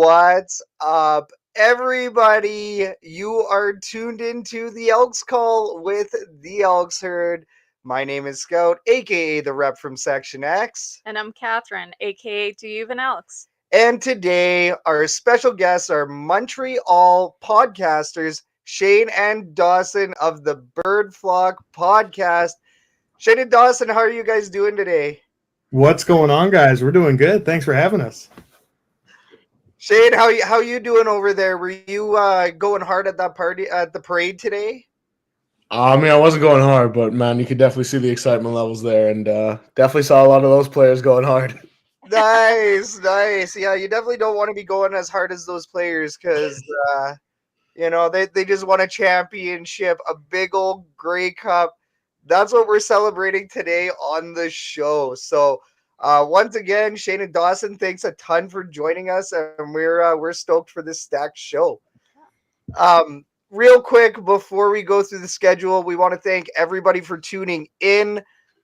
What's up, everybody? You are tuned into the Elks Call with the Elks Herd. My name is Scout, aka the rep from Section X. And I'm Catherine, aka Do You Even Elks? And today, our special guests are Montreal podcasters, Shayne and Dawson of the Bird Flock podcast. Shayne and Dawson, how are you guys doing today? What's going on, guys? We're doing good. Thanks for having us. Shayne, how you doing over there? Were you going hard at that party at the parade today? I mean, I wasn't going hard, but man, you could definitely see the excitement levels there, and definitely saw a lot of those players going hard. Nice. Yeah, you definitely don't want to be going as hard as those players because they just won a championship, a big old Grey Cup. That's what we're celebrating today on the show. So once again, Shayne and Dawson, thanks a ton for joining us, and we're stoked for this stacked show. Real quick, before we go through the schedule, we want to thank everybody for tuning in.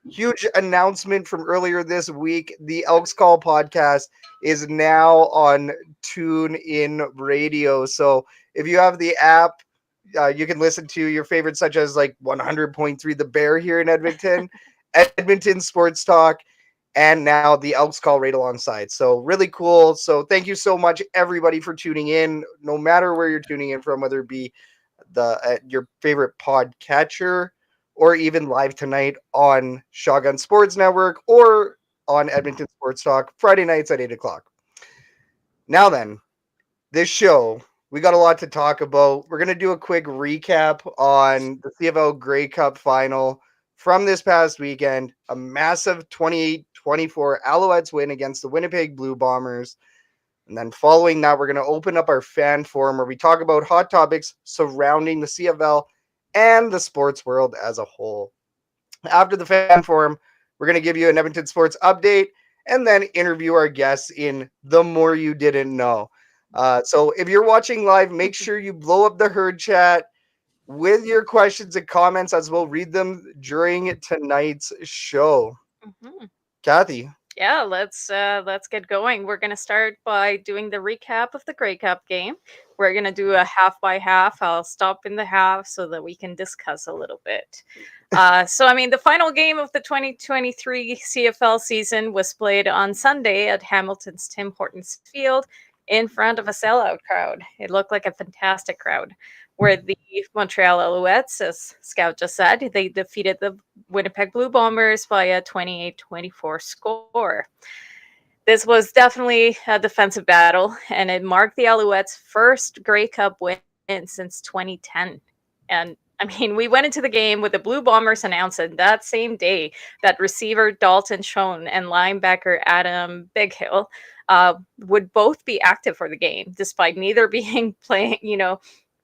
Huge announcement from earlier this week. The Elks Call podcast is now on TuneIn Radio. So if you have the app, you can listen to your favorites such as like 100.3 The Bear here in Edmonton, Edmonton Sports Talk, and now the Elks Call right alongside. So really cool. So thank you so much, everybody, for tuning in, no matter where you're tuning in from, whether it be your favorite podcatcher or even live tonight on Shotgun Sports Network or on Edmonton Sports Talk, Friday nights at 8 o'clock. Now then, this show, we got a lot to talk about. We're going to do a quick recap on the CFL Grey Cup final from this past weekend. A massive 28-24 Alouettes win against the Winnipeg Blue Bombers. And then following that, we're going to open up our fan forum where we talk about hot topics surrounding the CFL and the sports world as a whole. After the fan forum, we're going to give you an Edmonton sports update and then interview our guests in The More You Didn't Know. So if you're watching live, make sure you blow up the herd chat with your questions and comments as we'll read them during tonight's show. Mm-hmm. Kathy. Yeah, let's get going. We're gonna start by doing the recap of the Grey Cup game. We're gonna do a half by half. I'll stop in the half so that we can discuss a little bit. The final game of the 2023 CFL season was played on Sunday at Hamilton's Tim Hortons Field in front of a sellout crowd. It looked like a fantastic crowd, where the Montreal Alouettes, as Scout just said, they defeated the Winnipeg Blue Bombers by a 28-24 score. This was definitely a defensive battle, and it marked the Alouettes' first Grey Cup win since 2010. And we went into the game with the Blue Bombers announcing that same day that receiver Dalton Schoen and linebacker Adam Bighill would both be active for the game, despite neither being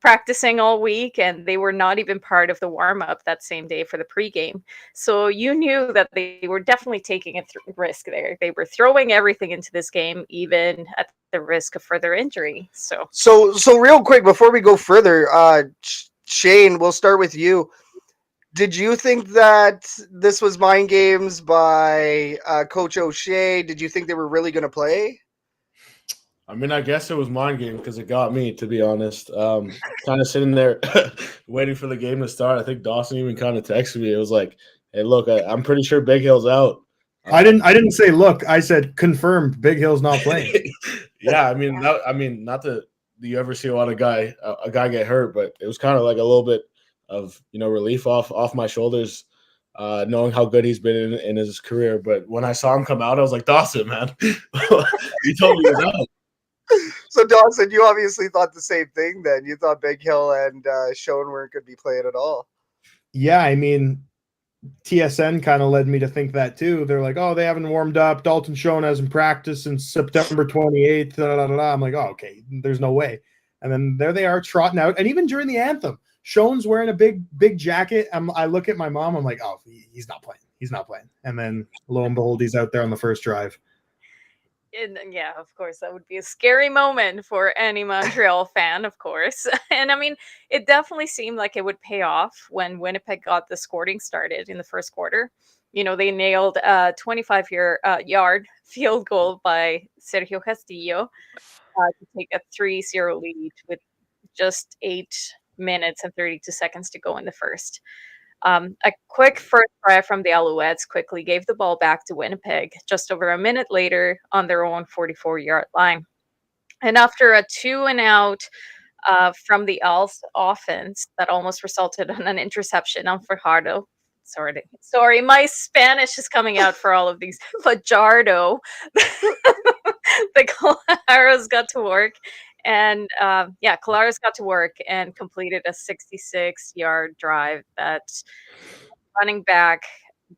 practicing all week, and they were not even part of the warm-up that same day for the pregame. So you knew that they were definitely taking a risk there. They were throwing everything into this game, even at the risk of further injury. So real quick, before we go further, Shayne, we'll start with you. Did you think that this was mind games by Coach O'Shea? Did you think they were really going to play? I mean, I guess it was mind game because it got me, to be honest. Kind of sitting there waiting for the game to start. I think Dawson even kind of texted me. It was like, "Hey, look, I'm pretty sure Big Hill's out." I didn't say look. I said confirmed. Big Hill's not playing. Yeah, not that you ever see a lot of a guy get hurt, but it was kind of like a little bit of relief off my shoulders, knowing how good he's been in his career. But when I saw him come out, I was like, Dawson, man, you told me he was out. So, Dawson, you obviously thought the same thing then. You thought Big Hill and Schoen weren't going to be playing at all. Yeah, TSN kind of led me to think that too. They're like, oh, they haven't warmed up. Dalton Schoen hasn't practiced since September 28th. I'm like, oh, okay, there's no way. And then there they are trotting out. And even during the anthem, Schoen's wearing a big jacket. I look at my mom. I'm like, oh, he's not playing. He's not playing. And then lo and behold, he's out there on the first drive. And yeah, of course, that would be a scary moment for any Montreal fan, of course. And it definitely seemed like it would pay off when Winnipeg got the scoring started in the first quarter. They nailed a 25-yard field goal by Sergio Castillo. to take a 3-0 lead with just 8 minutes and 32 seconds to go in the first. A quick first drive from the Alouettes quickly gave the ball back to Winnipeg just over a minute later on their own 44-yard line. And after a 2-and-out from the Elks offense that almost resulted in an interception on Fajardo. Sorry, my Spanish is coming out for all of these. Fajardo. The Colaros got to work. And Colaros got to work and completed a 66-yard drive that running back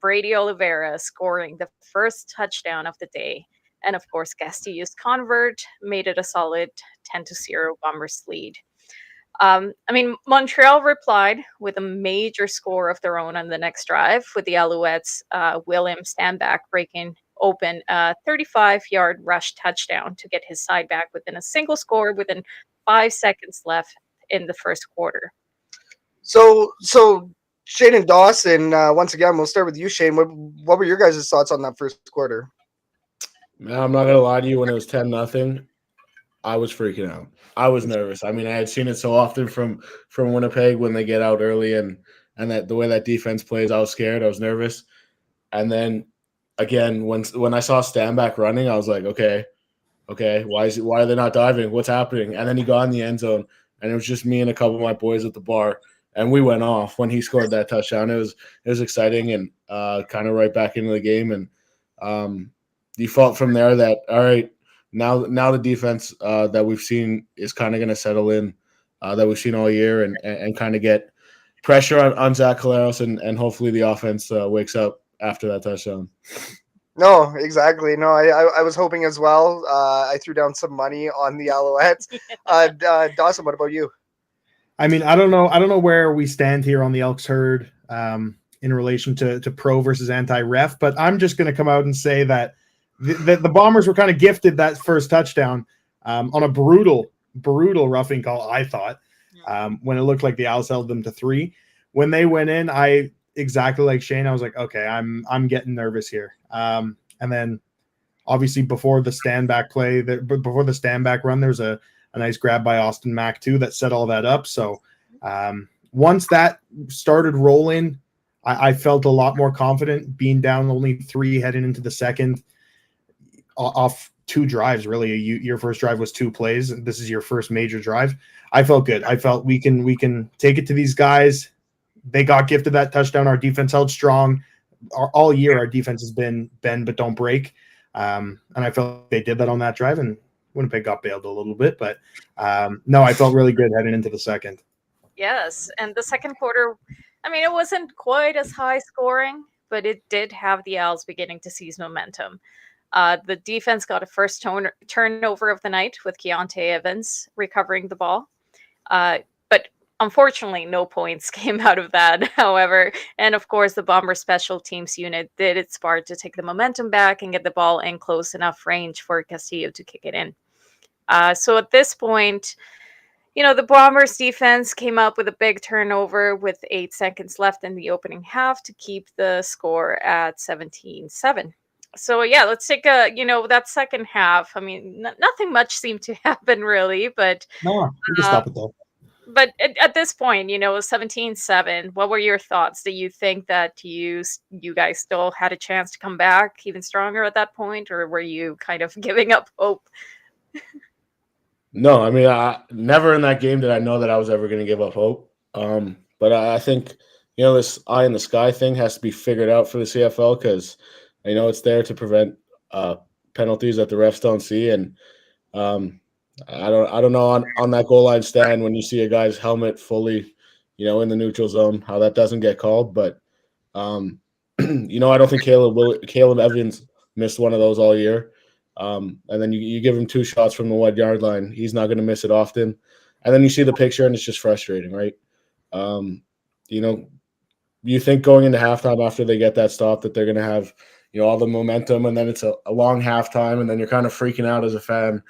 Brady Oliveira scoring the first touchdown of the day. And of course, Castillo's convert made it a solid 10-0 Bombers lead. Montreal replied with a major score of their own on the next drive, with the Alouettes' William Stanback breaking open a 35-yard rush touchdown to get his side back within a single score within 5 seconds left in the first quarter. So Shayne and Dawson, once again, we'll start with you, Shayne. What were your guys' thoughts on that first quarter? Man, I'm not gonna lie to you. When it was 10-0, I was freaking out. I was nervous. I had seen it so often from Winnipeg when they get out early and that the way that defense plays, I was scared. I was nervous. And then again, when I saw Stanback running, I was like, okay, why are they not diving? What's happening? And then he got in the end zone, and it was just me and a couple of my boys at the bar, and we went off when he scored that touchdown. It was exciting and kind of right back into the game. And you felt from there that, all right, now the defense that we've seen is kind of going to settle in, that we've seen all year, and kind of get pressure on Zach Colaros, and hopefully the offense wakes up after that touchdown. No, exactly. No, I was hoping as well. I threw down some money on the Alouettes. Dawson, what about you? I don't know where we stand here on the Elks herd in relation to pro versus anti-ref, but I'm just going to come out and say that the Bombers were kind of gifted that first touchdown on a brutal roughing call, I thought, when it looked like the Owls held them to 3. When they went in, I exactly like Shayne, I was like, okay, I'm getting nervous here. And then obviously before the Stanback play, before the Stanback run, there's a nice grab by Austin Mack too that set all that up. So once that started rolling, I felt a lot more confident being down only 3 heading into the second. Off 2 drives, really. Your first drive was 2 plays. This is your first major drive. I felt good. I felt we can take it to these guys. They got gifted that touchdown. Our defense held strong. All year, our defense has been bend but don't break. And I felt they did that on that drive, and Winnipeg got bailed a little bit. But no, I felt really good heading into the second. Yes, and the second quarter, it wasn't quite as high scoring, but it did have the Owls beginning to seize momentum. The defense got a first turnover of the night with Keontae Evans recovering the ball. But unfortunately, no points came out of that, however. And of course, the Bomber special teams unit did its part to take the momentum back and get the ball in close enough range for Castillo to kick it in. So at this point, the Bombers defense came up with a big turnover with 8 seconds left in the opening half to keep the score at 17-7. So yeah, let's take that second half. Nothing much seemed to happen really, but no, we can stop it though. But at this point, 17-7. What were your thoughts? Do you think that you guys still had a chance to come back even stronger at that point, or were you kind of giving up hope? No, I never in that game did I know that I was ever going to give up hope. But I think this eye in the sky thing has to be figured out for the CFL, because it's there to prevent penalties that the refs don't see. And I don't know on that goal line stand when you see a guy's helmet fully, in the neutral zone, how that doesn't get called. But I don't think Caleb Evans missed one of those all year. And then you give him 2 shots from the 1 yard line. He's not going to miss it often. And then you see the picture and it's just frustrating, right? You think going into halftime after they get that stop that they're going to have, all the momentum, and then it's a long halftime, and then you're kind of freaking out as a fan.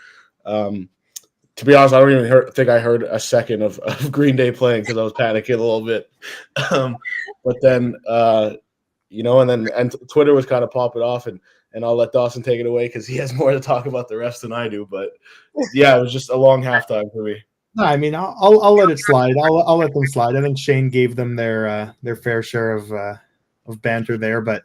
To be honest, I don't even think I heard a second of Green Day playing because I was panicking a little bit. But then, and Twitter was kind of popping off, and and I'll let Dawson take it away because he has more to talk about the refs than I do. But yeah, it was just a long halftime for me. No, I mean, I'll let it slide. I'll let them slide. I think Shayne gave them their fair share of banter there, but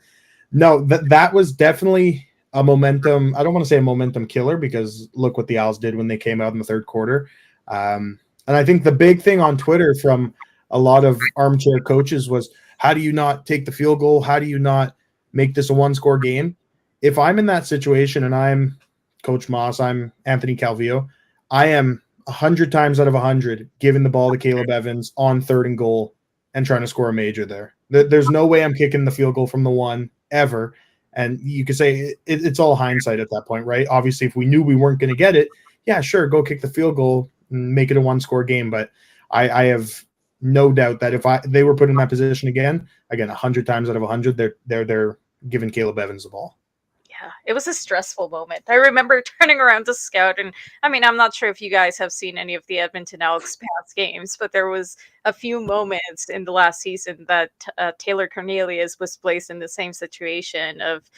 no, that was definitely a momentum. I don't want to say a momentum killer because look what the Owls did when they came out in the third quarter. And I think the big thing on Twitter from a lot of armchair coaches was, how do you not take the field goal? How do you not make this a one-score game? If I'm in that situation and I'm Coach Maas, I'm Anthony Calvillo, I am 100 times out of 100 giving the ball to Caleb Evans on 3rd and goal and trying to score a major there. There's no way I'm kicking the field goal from the 1 ever. And you could say it's all hindsight at that point, right? Obviously, if we knew we weren't going to get it, yeah, sure, go kick the field goal and make it a one-score game. But I have no doubt that if they were put in that position again, 100 times out of 100, they're giving Caleb Evans the ball. Yeah, it was a stressful moment. I remember turning around to scout, and I mean, I'm not sure if you guys have seen any of the Edmonton Elks past games, but there was a few moments in the last season that Taylor Cornelius was placed in the same situation of,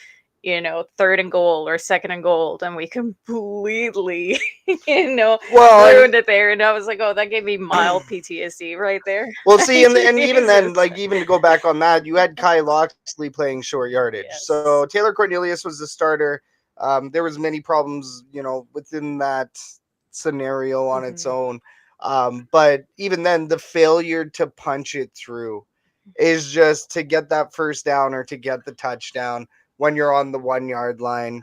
3rd and goal or 2nd and goal, and we completely, ruined it there. And I was like, oh, that gave me mild PTSD right there. Well, see, and even then, like, even to go back on that, you had Kai Loxley playing short yardage. Yes. So Taylor Cornelius was the starter. There was many problems, within that scenario on its own. But even then, the failure to punch it through is just to get that first down or to get the touchdown when you're on the 1 yard line.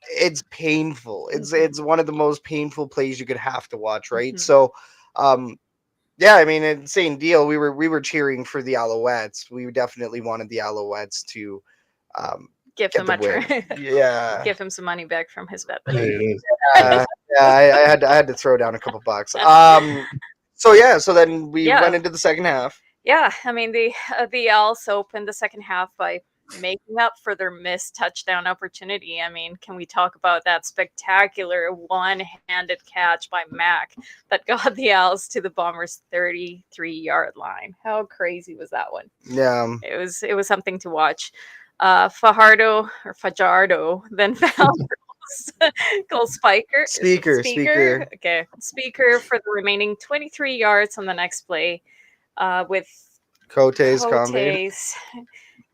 It's painful. It's one of the most painful plays you could have to watch, right? So, yeah, I mean, it's same deal. We were cheering for the Alouettes. We definitely wanted the Alouettes to give them a win. Yeah, give him some money back from his bet. I had to throw down a couple bucks. So then we went into the second half. Yeah, I mean, the Elks opened the second half by making up for their missed touchdown opportunity. I mean, can we talk about that spectacular one-handed catch by Mac that got the Owls to the Bombers' 33-yard line? How crazy was that one? Yeah, it was something to watch. Fajardo then found goal Speaker. Okay, Speaker for the remaining 23 yards on the next play. With Cote's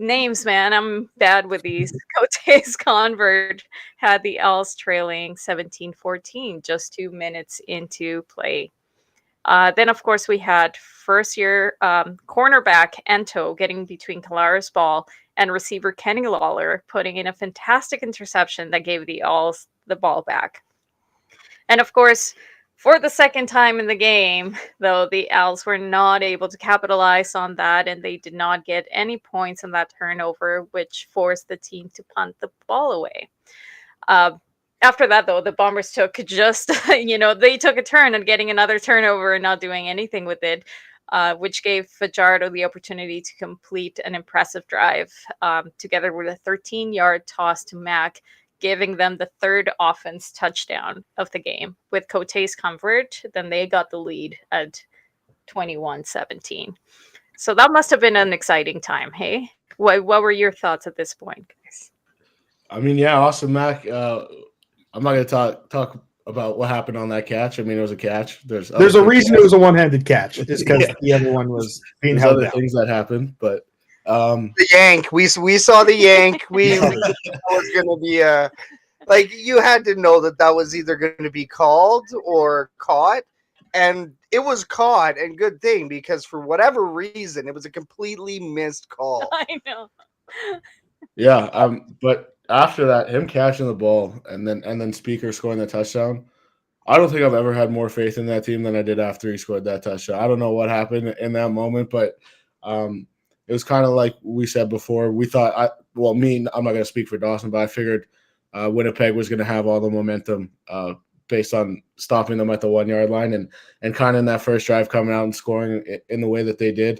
names, man, I'm bad with these. Cote's convert had the Elks trailing 17-14 just 2 minutes into play. Then, of course, we had first-year cornerback Ento getting between Kalara's ball and receiver Kenny Lawler putting in a fantastic interception that gave the Elks the ball back. And, of course, for the second time in the game, though, the Elks were not able to capitalize on that, and they did not get any points on that turnover, which forced the team to punt the ball away. After that, though, the Bombers took they took a turn at getting another turnover and not doing anything with it, which gave Fajardo the opportunity to complete an impressive drive, together with a 13-yard toss to Mac, giving them the third offense touchdown of the game. With Cote's convert, then they got the lead at 21-17. So that must have been an exciting time, hey? What were your thoughts at this point, guys? I mean, yeah, Austin Mack, I'm not going to talk about what happened on that catch. I mean, it was a catch. There's a reason it was a one-handed catch. It's because the other one was being held down. Things that happened, but the yank. We saw the yank. We was going to be like, you had to know that was either going to be called or caught, and it was caught. And good thing, because for whatever reason, it was a completely missed call. I know. Yeah, but after that, him catching the ball and then Speaker scoring the touchdown, I don't think I've ever had more faith in that team than I did after he scored that touchdown. I don't know what happened in that moment, but it was kind of like we said before. We thought, I'm not going to speak for Dawson, but I figured Winnipeg was going to have all the momentum based on stopping them at the 1 yard line and kind of in that first drive coming out and scoring in the way that they did.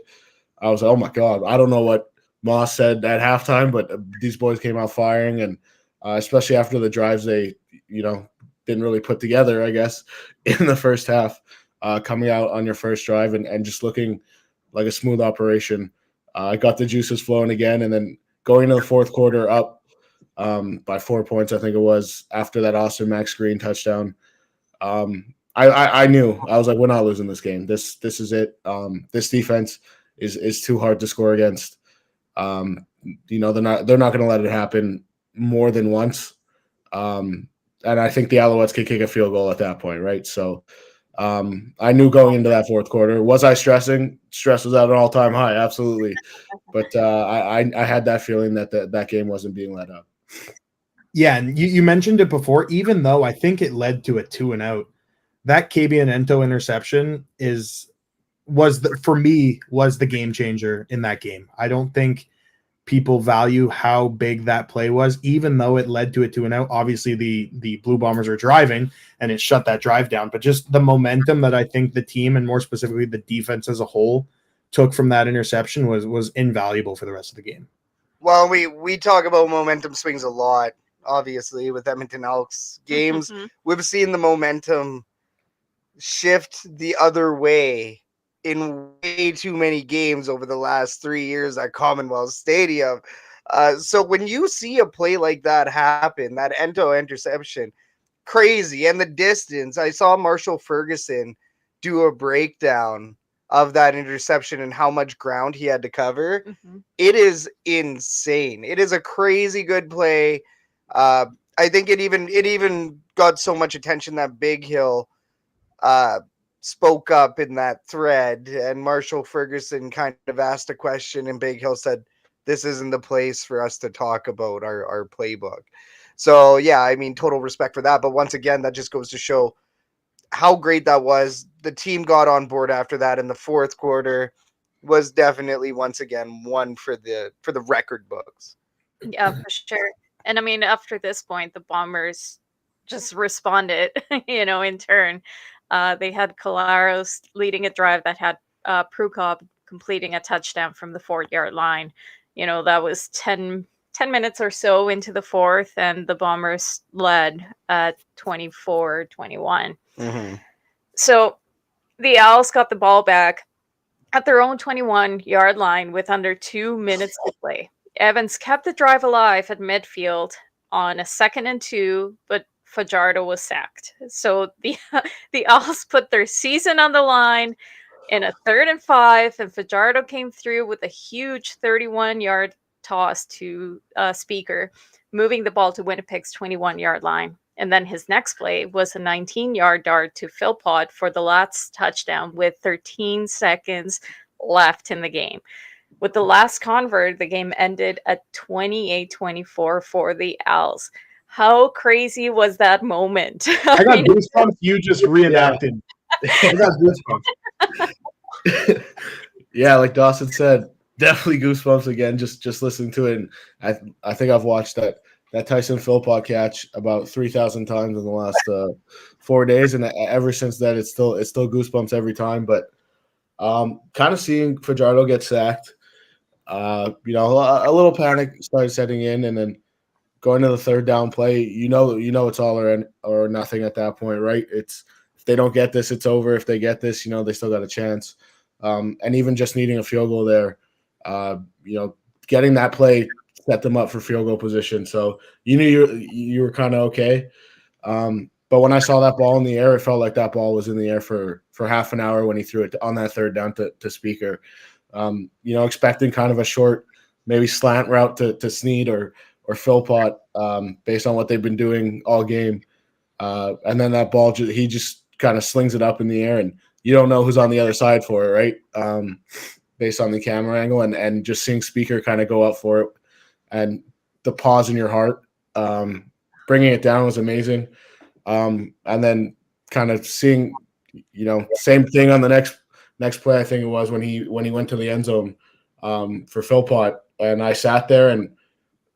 I was like, oh my God, I don't know what Maas said at halftime, but these boys came out firing, and especially after the drives they, didn't really put together, I guess, in the first half, coming out on your first drive and just looking like a smooth operation. I got the juices flowing again, and then going into the fourth quarter up by 4 points, I think it was, after that Austin Max Green touchdown. I knew. I was like, we're not losing this game. This is it. This defense is too hard to score against. They're not going to let it happen more than once. And I think the Alouettes could kick a field goal at that point, right? So I knew going into that fourth quarter. Was I stressing? Stress was at an all-time high, absolutely. But I had that feeling that game wasn't being let up. Yeah, and you mentioned it before. Even though I think it led to a 2-and-out, that Kabianento interception was the game changer in that game. I don't think people value how big that play was, even though it led to a 2-and-out. Obviously, the Blue Bombers are driving, and it shut that drive down. But just the momentum that I think the team, and more specifically the defense as a whole, took from that interception was invaluable for the rest of the game. Well, we talk about momentum swings a lot, obviously, with Edmonton Elks games. We've seen the momentum shift the other way in way too many games over the last 3 years at Commonwealth Stadium. So when you see a play like that happen, that Ento interception, crazy. And the distance, I saw Marshall Ferguson do a breakdown of that interception and how much ground he had to cover. It is insane. It is a crazy good play. I think it even got so much attention that Big Hill spoke up in that thread, and Marshall Ferguson kind of asked a question, and Big Hill said, "This isn't the place for us to talk about our playbook." So yeah, I mean, total respect for that. But once again, that just goes to show how great that was. The team got on board after that, and the fourth quarter was definitely once again one for the record books. Yeah, for sure. And I mean, after this point, the Bombers just responded, in turn. They had Colaros leading a drive that had Prukop completing a touchdown from the 4-yard line. That was 10 minutes or so into the fourth, and the Bombers led at 24-21. So the Owls got the ball back at their own 21-yard line with under 2 minutes to play. Evans kept the drive alive at midfield on a 2nd and 2, but Fajardo was sacked. So the Owls put their season on the line in a 3rd and 5, and Fajardo came through with a huge 31-yard toss to Speaker, moving the ball to Winnipeg's 21-yard line. And then his next play was a 19-yard dart to Philpott for the last touchdown with 13 seconds left in the game. With the last convert, the game ended at 28-24 for the Owls. How crazy was that moment? I got goosebumps. You just reenacted. I got goosebumps. Yeah, like Dawson said, definitely goosebumps again. Just listening to it. And I think I've watched that Tyson Philpott catch about 3,000 times in the last 4 days, and ever since then, it's still goosebumps every time. But kind of seeing Fajardo get sacked, a little panic started setting in, and then going to the 3rd down play, it's all or nothing at that point, right? It's if they don't get this, it's over. If they get this, they still got a chance. And even just needing a field goal there, getting that play set them up for field goal position. So you knew you were kind of okay. But when I saw that ball in the air, it felt like that ball was in the air for half an hour when he threw it on that 3rd down to Speaker. Expecting kind of a short, maybe slant route to Snead or Philpott, based on what they've been doing all game. And then that ball, he just kind of slings it up in the air, and you don't know who's on the other side for it, right? Based on the camera angle, and just seeing Speaker kind of go up for it, and the pause in your heart, bringing it down was amazing. And then kind of seeing, same thing on the next play, I think it was when he went to the end zone for Philpott, and I sat there and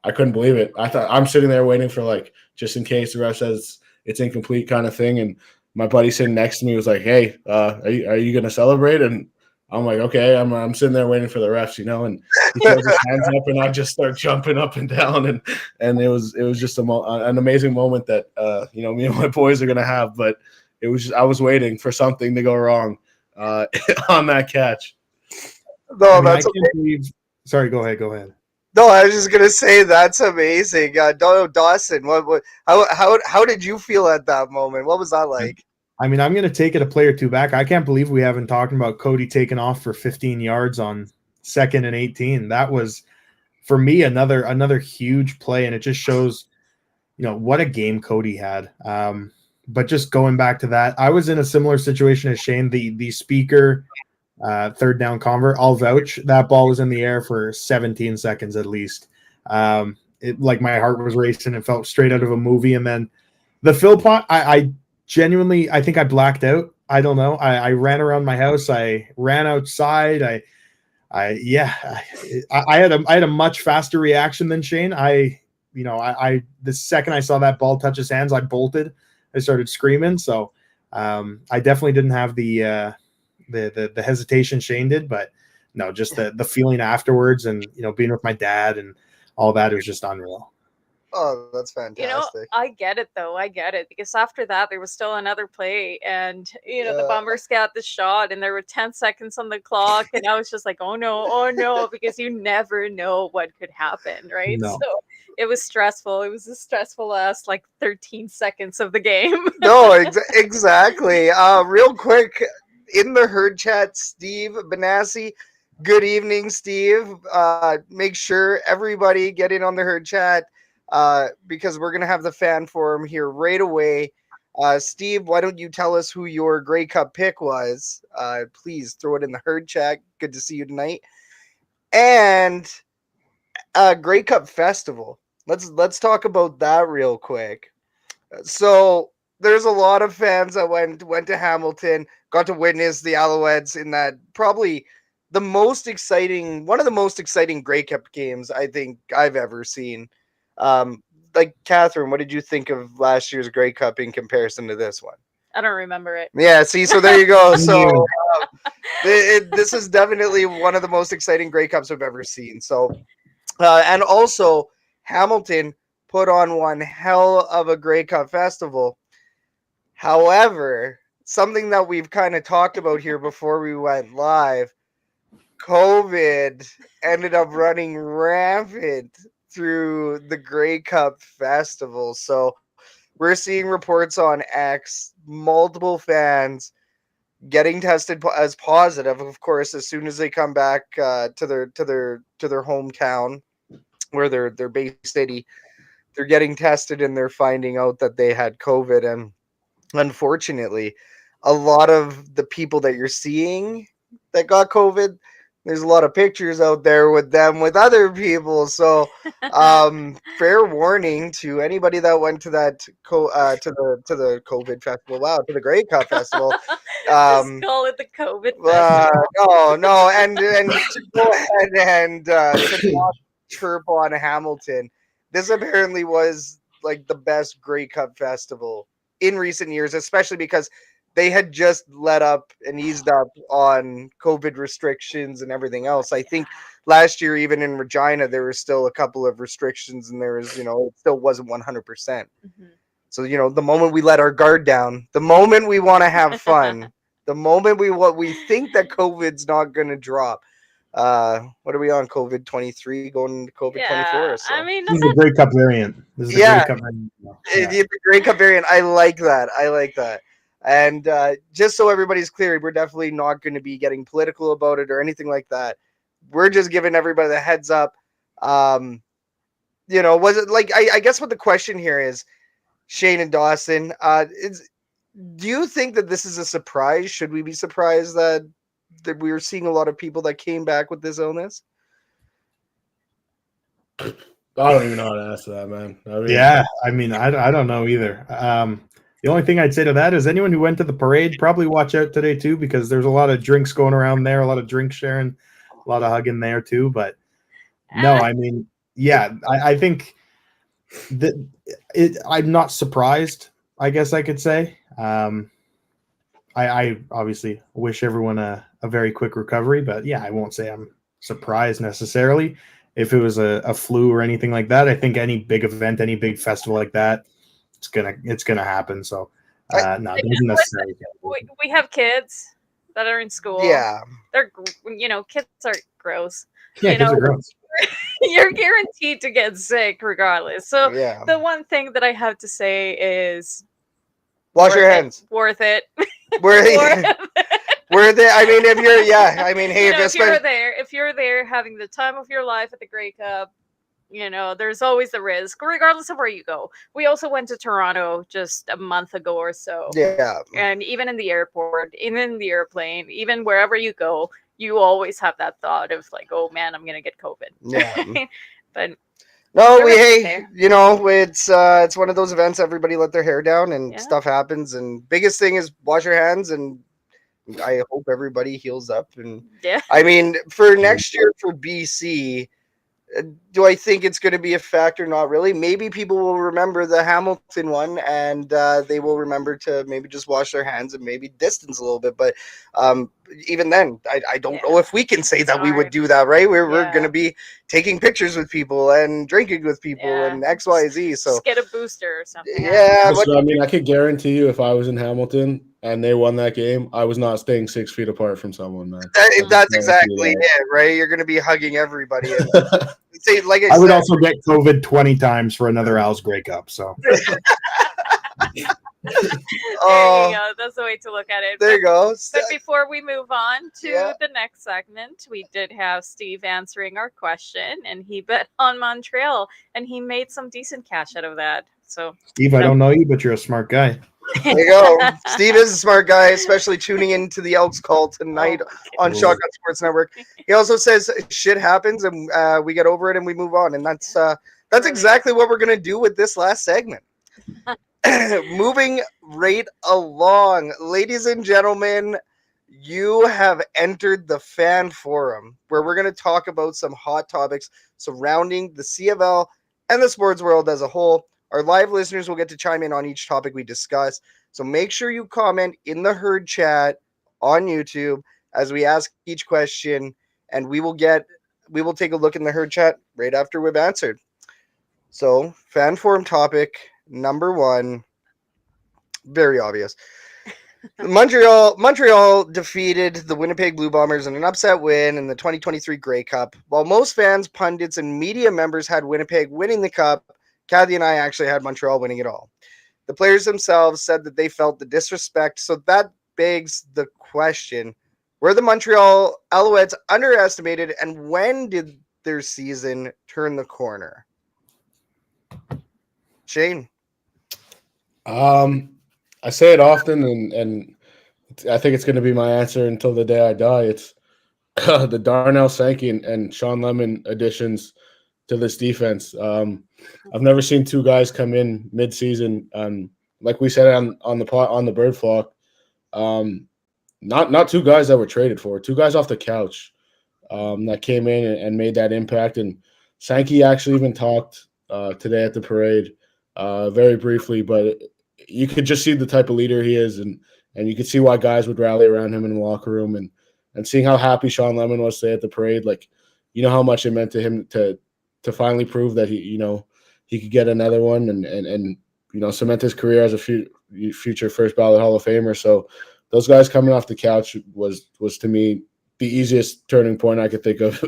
I couldn't believe it. I thought I'm sitting there waiting for just in case the ref says it's incomplete kind of thing. And my buddy sitting next to me was like, "Hey, are you going to celebrate?" And I'm like, "Okay." I'm sitting there waiting for the refs, and he throws his hands up, and I just start jumping up and down, and it was just an amazing moment that me and my boys are going to have. But it was just, I was waiting for something to go wrong on that catch. No, I can't believe. Sorry, go ahead. No, I was just gonna say that's amazing. Dawson, how did you feel at that moment? What was that like? I mean, I'm going to take it a play or two back. I can't believe we haven't talked about Cody taking off for 15 yards on 2nd and 18. That was, for me, another huge play, and it just shows, what a game Cody had. But just going back to that, I was in a similar situation as Shayne. The speaker, 3rd down convert, I'll vouch. That ball was in the air for 17 seconds at least. Like my heart was racing. It felt straight out of a movie. And then the Philpott, I genuinely, I think I blacked out. I don't know. I ran around my house. I ran outside. I had a much faster reaction than Shayne. The second I saw that ball touch his hands, I bolted. I started screaming. So I definitely didn't have the hesitation Shayne did, but no, just the feeling afterwards, and being with my dad and all that, it was just unreal. Oh, that's fantastic. I get it though. I get it, because after that there was still another play, and the Bombers got the shot, and there were 10 seconds on the clock, and I was just like, oh no, because you never know what could happen, right? No. So it was stressful. It was the stressful last 13 seconds of the game. No, exactly. Real quick, in the herd chat, Steve Benassi. Good evening, Steve. Make sure everybody get in on the herd chat. Because we're going to have the fan forum here right away. Steve, why don't you tell us who your Grey Cup pick was? Please throw it in the herd chat. Good to see you tonight. And Grey Cup Festival. Let's talk about that real quick. So there's a lot of fans that went to Hamilton, got to witness the Alouettes in that probably one of the most exciting Grey Cup games I think I've ever seen. Catherine, what did you think of last year's Grey Cup in comparison to this one? I don't remember it. Yeah, see, so there you go. So this is definitely one of the most exciting Grey Cups I've ever seen. So, and also Hamilton put on one hell of a Grey Cup festival. However, something that we've kind of talked about here before we went live, COVID ended up running rampant through the Grey Cup Festival. So we're seeing reports on X, multiple fans getting tested as positive, of course, as soon as they come back to their hometown where their base city. They're getting tested and they're finding out that they had COVID. And unfortunately, a lot of the people that you're seeing that got COVID, there's a lot of pictures out there with them with other people. So fair warning to anybody that went to that to the COVID festival. Wow, to the Grey Cup festival. Just call it the COVID festival. No, and to go ahead and to not chirp on Hamilton. This apparently was like the best Grey Cup festival in recent years, especially because they had just let up and eased up on COVID restrictions and everything else. I think last year, even in Regina, there were still a couple of restrictions, and there was, it still wasn't 100%. Mm-hmm. So, the moment we let our guard down, the moment we want to have fun, the moment we think that COVID's not going to drop. What are we on? COVID 23 going to COVID 24. So. I mean, this is the Grey Cup variant. The Grey Cup variant. I like that. And just so everybody's clear, we're definitely not going to be getting political about it or anything like that. We're just giving everybody the heads up. Was it like, I guess what the question here is, Shayne and Dawson, do you think that this is a surprise? Should we be surprised that we were seeing a lot of people that came back with this illness? I don't even know how to answer that, man. I don't know either. The only thing I'd say to that is anyone who went to the parade, probably watch out today too, because there's a lot of drinks going around there, a lot of drink sharing, a lot of hugging there too. But no, I think that I'm not surprised, I guess I could say. I obviously wish everyone a very quick recovery, but I won't say I'm surprised necessarily. If it was a flu or anything like that, I think any big event, any big festival like that, it's gonna happen. So no, it doesn't necessarily. We have kids that are in school. Yeah, they're kids are gross. Yeah, kids are gross. You're guaranteed to get sick regardless. So Yeah. the one thing that I have to say is Wash your worth it. hands. Worth it. Worth Worth it. it. Worth it. I mean, if you're, yeah. I mean, hey, You know, if you're if you're there having the time of your life at the Grey Cup, you know, there's always the risk, regardless of where you go. We also went to Toronto just a month ago or so. yeah. And even in the airport, even in the airplane, even wherever you go, you always have that thought of like, oh man, I'm gonna get COVID. Yeah. But No, There we is hey, there. you know, it's one of those events. Everybody let their hair down, and Yeah. stuff happens. And biggest thing is wash your hands, and I hope everybody heals up. And yeah, I mean, for next year for BC, do I think it's going to be a factor? Not really. Maybe people will remember the Hamilton one, and they will remember to maybe just wash their hands and maybe distance a little bit. But even then, I don't know if we can say that we would hard. do that, right? We're Yeah. going to be taking pictures with people and drinking with people Yeah. and X, Y, Z. So just get a booster or something. yeah, but So, I mean, I could guarantee you, if I was in Hamilton and they won that game, I was not staying 6 feet apart from someone, man. that's exactly it, right? You're going to be hugging everybody. And say, like I I would said, also get COVID 20 times for another Al's Grey Cup. So There you go. That's the way to look at it. There you go. But before we move on to Yeah. the next segment, we did have Steve answering our question, and he bet on Montreal, and he made some decent cash out of that. So, Steve, I don't know you, but you're a smart guy. There you go. Steve is a smart guy, especially tuning into the Elks Call tonight on goodness. Shotgun Sports Network. He also says shit happens and we get over it and we move on, and that's exactly what we're gonna do with this last segment. Moving right along, ladies and gentlemen, you have entered the fan forum where we're going to talk about some hot topics surrounding the CFL and the sports world as a whole. Our live listeners will get to chime in on each topic we discuss. So make sure you comment in the herd chat on YouTube as we ask each question, and we will take a look in the herd chat right after we've answered. So, fan forum topic number 1, very obvious. Montreal defeated the Winnipeg Blue Bombers in an upset win in the 2023 Grey Cup. While most fans, pundits, and media members had Winnipeg winning the Cup, Kathy and I actually had Montreal winning it all. The players themselves said that they felt the disrespect, so that begs the question, were the Montreal Alouettes underestimated, and when did their season turn the corner? Shayne? I say it often, and I think it's going to be my answer until the day I die. It's the Darnell Sankey and Sean Lemon additions to this defense. I've never seen two guys come in mid-season, like we said on the Bird Flock. Not two guys that were traded for, two guys off the couch that came in and made that impact. And Sankey actually even talked today at the parade very briefly, but you could just see the type of leader he is, and you could see why guys would rally around him in the locker room, and seeing how happy Sean Lemon was today at the parade, like, you know how much it meant to him to finally prove that he could get another one and cement his career as a future first ballot Hall of Famer. So those guys coming off the couch was to me the easiest turning point I could think of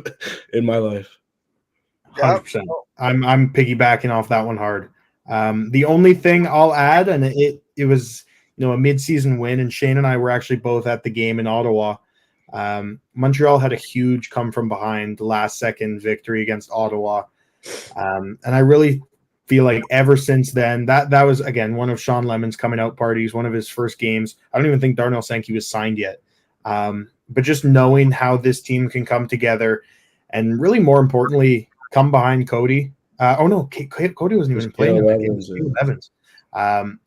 in my life. 100%. I'm piggybacking off that one hard. The only thing I'll add, and it was a mid-season win, and Shayne and I were actually both at the game in Ottawa. Montreal had a huge come from behind last-second victory against Ottawa, and I really feel like ever since then, that was again one of Sean Lemon's coming out parties, one of his first games. I don't even think Darnell Sankey was signed yet, but just knowing how this team can come together, and really more importantly, come behind Cody. Cody wasn't even playing in that game. It was Evans.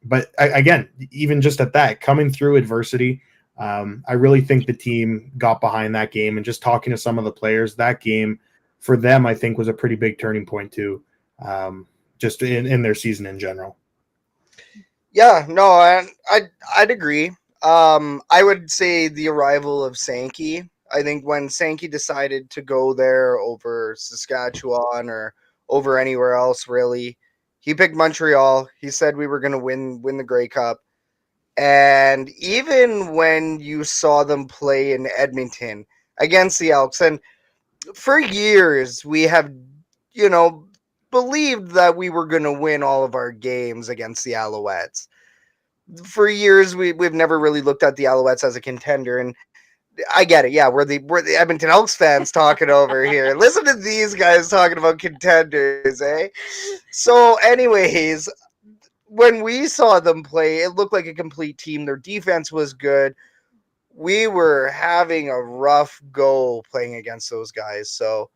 But again, even just at that, coming through adversity, I really think the team got behind that game. And just talking to some of the players, that game for them, I think, was a pretty big turning point too, just in their season in general. Yeah, no, I'd agree. I would say the arrival of Sankey. I think when Sankey decided to go there over Saskatchewan or over anywhere else, really, he picked Montreal. He said we were going to win the Grey Cup. And even when you saw them play in Edmonton against the Elks, and for years we have believed that we were going to win all of our games against the Alouettes. For years, we've never really looked at the Alouettes as a contender, and I get it. Yeah, we're the Edmonton Elks fans talking over here. Listen to these guys talking about contenders, eh? So, anyways, when we saw them play, it looked like a complete team. Their defense was good. We were having a rough go playing against those guys. So,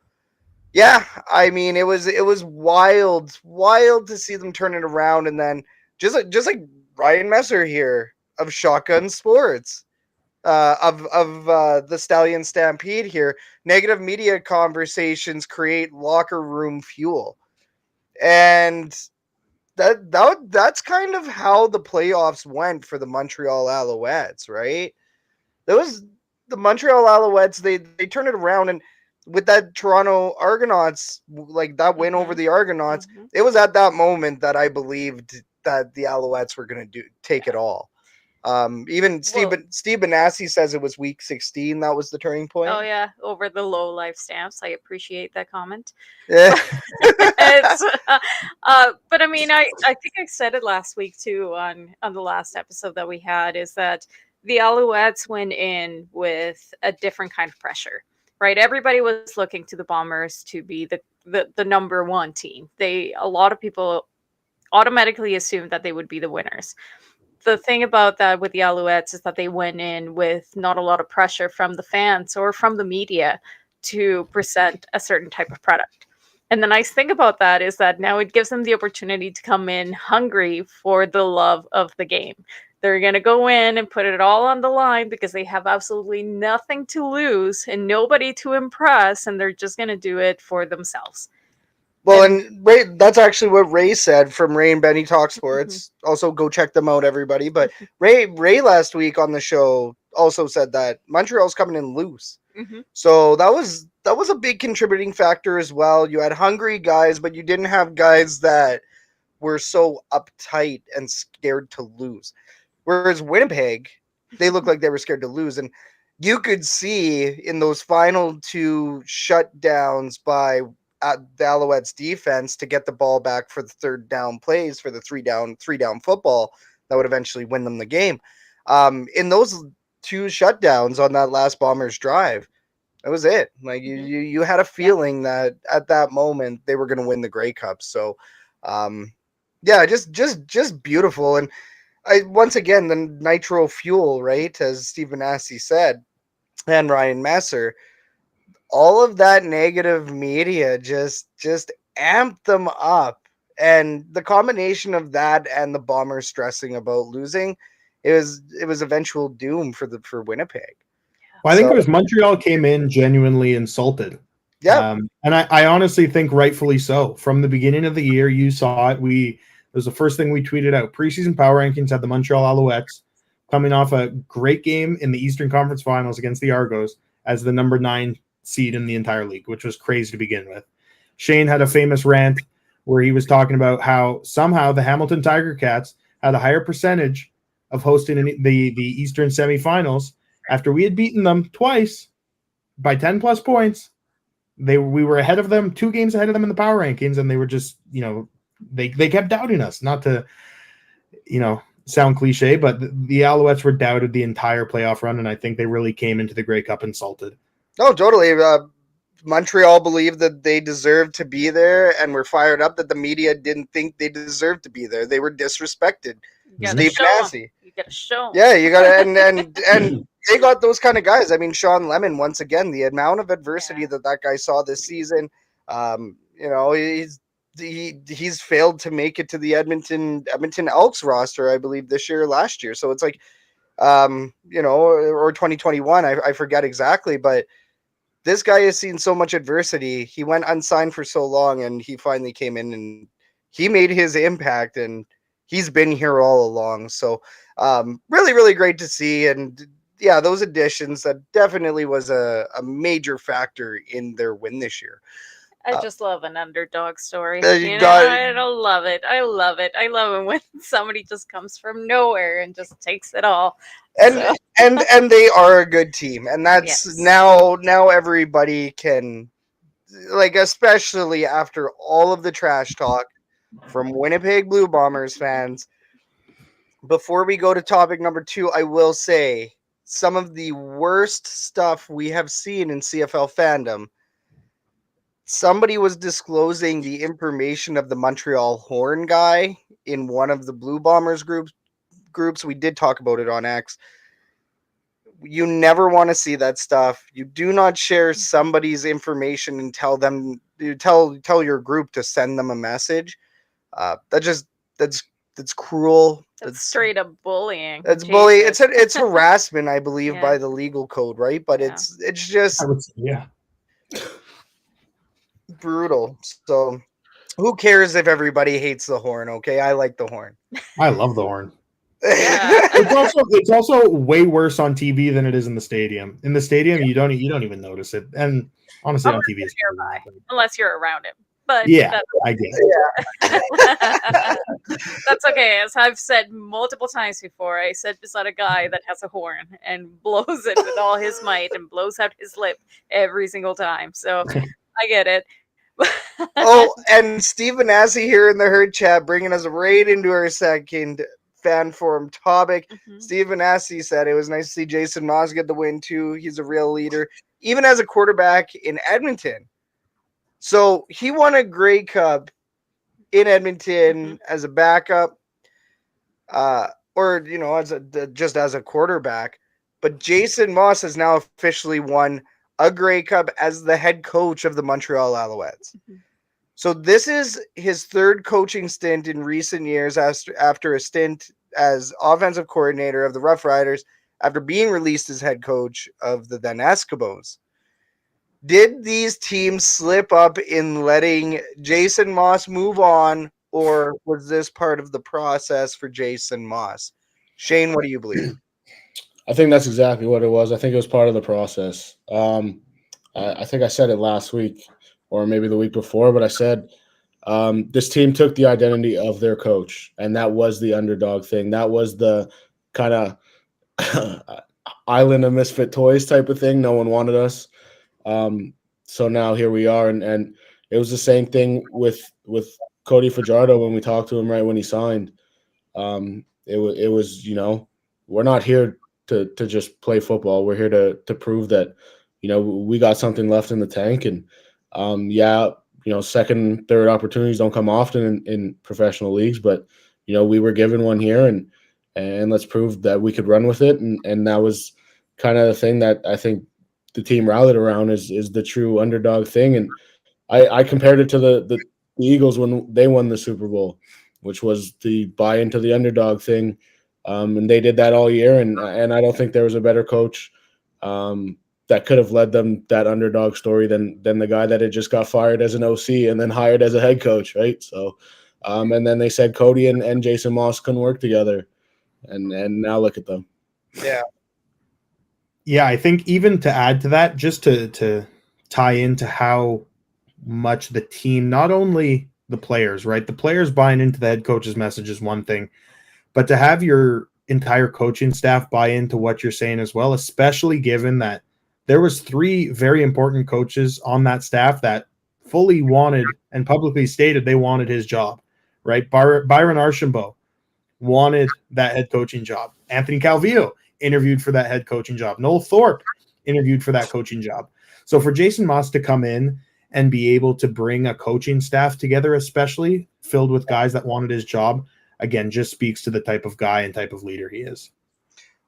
yeah, I mean, it was wild to see them turn it around, and then just like Ryan Messer here of Shotgun Sports, of the Stallion Stampede here. Negative media conversations create locker room fuel, and that's kind of how the playoffs went for the Montreal Alouettes, right? That was the Montreal Alouettes. They turned it around, and with that Toronto Argonauts, like that win over the Argonauts, it was at that moment that I believed that the Alouettes were going to take it all. Even Steve Benassi says it was week 16 that was the turning point. Oh yeah, over the low life stamps. I appreciate that comment. Yeah. But I mean, I think I said it last week too on the last episode that we had, is that the Alouettes went in with a different kind of pressure, right? Everybody was looking to the Bombers to be the number one team. A lot of people automatically assumed that they would be the winners. The thing about that with the Alouettes is that they went in with not a lot of pressure from the fans or from the media to present a certain type of product. And the nice thing about that is that now it gives them the opportunity to come in hungry for the love of the game. They're going to go in and put it all on the line because they have absolutely nothing to lose and nobody to impress, and they're just going to do it for themselves. Well, and Ray, that's actually what Ray said from Ray and Benny Talk Sports. Also, go check them out, everybody. But Ray last week on the show also said that Montreal's coming in loose. So that was a big contributing factor as well. You had hungry guys, but you didn't have guys that were so uptight and scared to lose. Whereas Winnipeg, they looked like they were scared to lose. And you could see in those final two shutdowns by the Alouettes defense to get the ball back for the third down plays, for the three down football that would eventually win them the game. In those two shutdowns on that last Bombers drive, that was it. Like you had a feeling that at that moment they were going to win the Grey Cup. So, yeah, just beautiful. And once again, the nitro fuel, right? As Stephen Assey said, and Ryan Messer, all of that negative media just amped them up. And the combination of that and the Bombers stressing about losing, it was eventual doom for Winnipeg. Well, I think it was Montreal came in genuinely insulted. Yeah. And I honestly think rightfully so. From the beginning of the year, you saw it. It was the first thing we tweeted out. Preseason power rankings had the Montreal Alouettes coming off a great game in the Eastern Conference Finals against the Argos as the number 9 seed in the entire league, which was crazy to begin with. Shayne had a famous rant where he was talking about how somehow the Hamilton Tiger Cats had a higher percentage of hosting the Eastern semifinals after we had beaten them twice by 10 plus points. We were ahead of them, 2 games ahead of them in the power rankings, and they were just, they kept doubting us. Not to, sound cliche, but the Alouettes were doubted the entire playoff run, and I think they really came into the Grey Cup insulted. Oh, totally. Montreal believed that they deserved to be there and were fired up that the media didn't think they deserved to be there. They were disrespected. Steve Massey. You got to show 'em. Yeah, you got to, and they got those kind of guys. I mean, Sean Lemon, once again, the amount of adversity that guy saw this season, he's failed to make it to the Edmonton Elks roster, I believe, last year. So it's like, or 2021, I forget exactly, but this guy has seen so much adversity. He went unsigned for so long, and he finally came in and he made his impact, and he's been here all along. So really, really great to see. And yeah, those additions, that definitely was a major factor in their win this year. I just love an underdog story. I love it. I love it. I love it when somebody just comes from nowhere and just takes it all. And and they are a good team, and that's now everybody can like especially after all of the trash talk from Winnipeg Blue Bombers fans. Before we go to topic number 2, I will say some of the worst stuff we have seen in CFL fandom. Somebody was disclosing the information of the Montreal Horn guy in one of the Blue Bombers groups. We did talk about it on X. You never want to see that stuff. You do not share somebody's information and tell them you tell your group to send them a message. That's cruel. That's straight up bullying. That's bullying. It's harassment, I believe, Yeah. by the legal code, right? But Yeah. it's just I would say, yeah. brutal. So who cares if everybody hates the Horn? Okay, I like the Horn. I love the Horn. Yeah. It's also way worse on TV than it is in the stadium. In the stadium, you don't even notice it, and honestly, on TV, it's nearby, unless you're around him. But yeah, I get it. That's okay. As I've said multiple times before, I sit beside a guy that has a horn and blows it with all his might and blows out his lip every single time. So I get it. Oh, and Stephen Assey here in the Herd Chat, bringing us right into our second fan forum topic. Stephen Assey said it was nice to see Jason Maas get the win too. He's a real leader, even as a quarterback in Edmonton. So he won a Grey Cup in Edmonton as a backup, or just as a quarterback. But Jason Maas has now officially won a Grey Cup as the head coach of the Montreal Alouettes. So this is his third coaching stint in recent years after a stint as offensive coordinator of the Rough Riders after being released as head coach of the then Eskimos. Did these teams slip up in letting Jason Maas move on, or was this part of the process for Jason Maas? Shane, what do you believe? I think that's exactly what it was. I think it was part of the process. I think I said it last week or maybe the week before, but I said this team took the identity of their coach, and that was the underdog thing. That was the kind of island of misfit toys type of thing. No one wanted us. So now here we are, and it was the same thing with Cody Fajardo when we talked to him right when he signed. It was we're not here to just play football. We're here to prove that we got something left in the tank, and second, third opportunities don't come often in professional leagues, but we were given one here, and let's prove that we could run with it, and that was kind of the thing that I think the team rallied around is the true underdog thing. And I compared it to the Eagles when they won the Super Bowl, which was the buy into the underdog thing. And they did that all year. And I don't think there was a better coach that could have led them that underdog story than the guy that had just got fired as an OC and then hired as a head coach. Right. So, and then they said Cody and Jason Maas couldn't work together. And now look at them. Yeah. Yeah, I think even to add to that, just to tie into how much the team, not only the players, right? The players buying into the head coach's message is one thing, but to have your entire coaching staff buy into what you're saying as well, especially given that there was 3 very important coaches on that staff that fully wanted and publicly stated they wanted his job, right? Byron Archambault wanted that head coaching job. Anthony Calvillo interviewed for that head coaching job. Noel Thorpe interviewed for that coaching job. So for Jason Maas to come in and be able to bring a coaching staff together, especially filled with guys that wanted his job, again, just speaks to the type of guy and type of leader he is.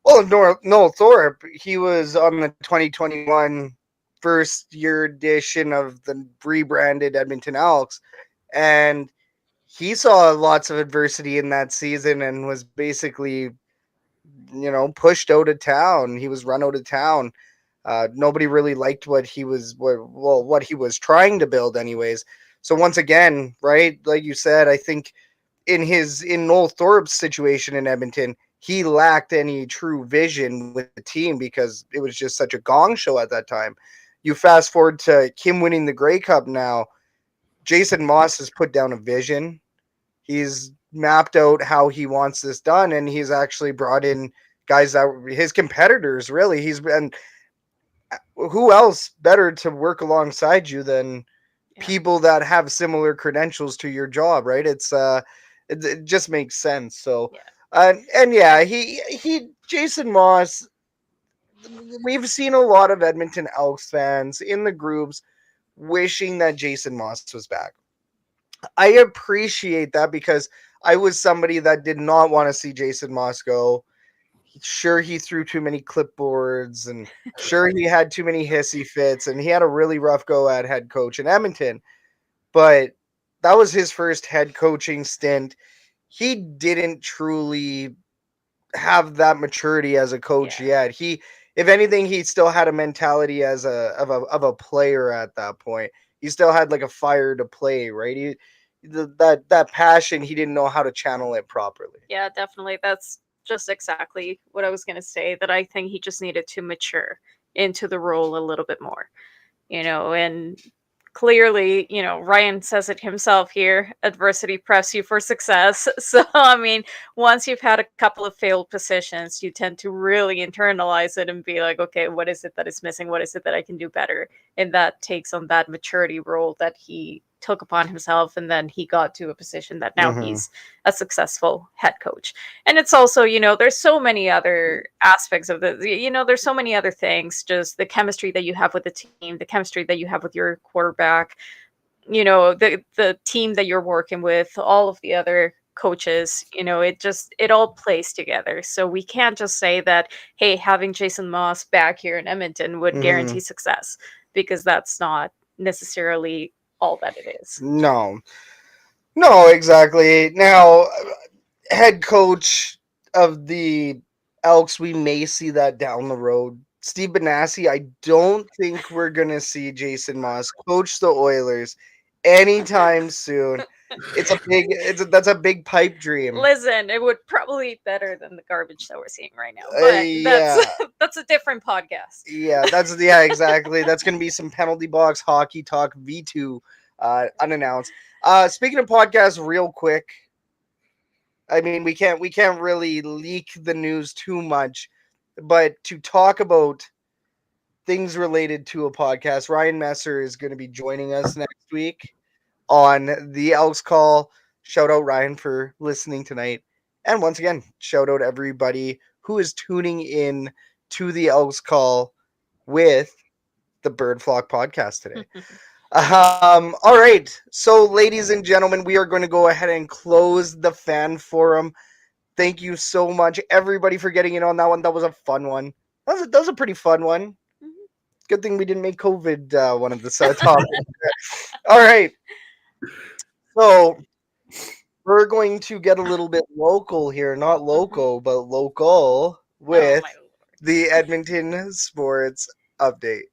Well, Noel Thorpe, he was on the 2021 first year edition of the rebranded Edmonton Elks, and he saw lots of adversity in that season and was basically pushed out of town. He was run out of town. Nobody really liked what he was trying to build anyways. So once again, right, like you said, I think in Noel Thorpe's situation in Edmonton, he lacked any true vision with the team because it was just such a gong show at that time. You fast forward to him winning the Grey Cup now, Jason Maas has put down a vision. He's mapped out how he wants this done, and he's actually brought in guys that were his competitors, really. He's been who else better to work alongside you than people that have similar credentials to your job, right? It just makes sense. So, and yeah, he Jason Maas. We've seen a lot of Edmonton Elks fans in the groups wishing that Jason Maas was back. I appreciate that because I was somebody that did not want to see Jason Maas go. Sure, he threw too many clipboards, and sure, he had too many hissy fits, and he had a really rough go at head coach in Edmonton. But that was his first head coaching stint. He didn't truly have that maturity as a coach yet. He, if anything, he still had a mentality as a player at that point. He still had like a fire to play, right? That passion, he didn't know how to channel it properly. Yeah, definitely. That's just exactly what I was going to say, that I think he just needed to mature into the role a little bit more, and clearly, Ryan says it himself here, adversity preps you for success. So, I mean, once you've had a couple of failed positions, you tend to really internalize it and be like, okay, what is it that is missing? What is it that I can do better? And that takes on that maturity role that he took upon himself, and then he got to a position that now he's a successful head coach. And it's also, there's so many other aspects of there's so many other things, just the chemistry that you have with the team, the chemistry that you have with your quarterback, the team that you're working with, all of the other coaches, it all plays together. So we can't just say that, hey, having Jason Maas back here in Edmonton would guarantee success, because that's not necessarily all that it is. No, exactly. Now, head coach of the Elks, we may see that down the road. Steve Benassi, I don't think we're gonna see Jason Maas coach the Oilers anytime soon. That's a big pipe dream. Listen, it would probably be better than the garbage that we're seeing right now. But that's a different podcast. Yeah, exactly. That's gonna be some penalty box hockey talk V2 unannounced. Speaking of podcasts, real quick. I mean, we can't really leak the news too much, but to talk about things related to a podcast, Ryan Messer is going to be joining us next week on the Elks Call. Shout out Ryan for listening tonight. And once again, shout out everybody who is tuning in to the Elks Call with the Bird Flock podcast today. All right. So, ladies and gentlemen, we are going to go ahead and close the fan forum. Thank you so much, everybody, for getting in on that one. That was a fun one. That was a pretty fun one. Good thing we didn't make COVID one of the topics. All right. So, we're going to get a little bit local here. Not local, but local with the Edmonton Sports Update.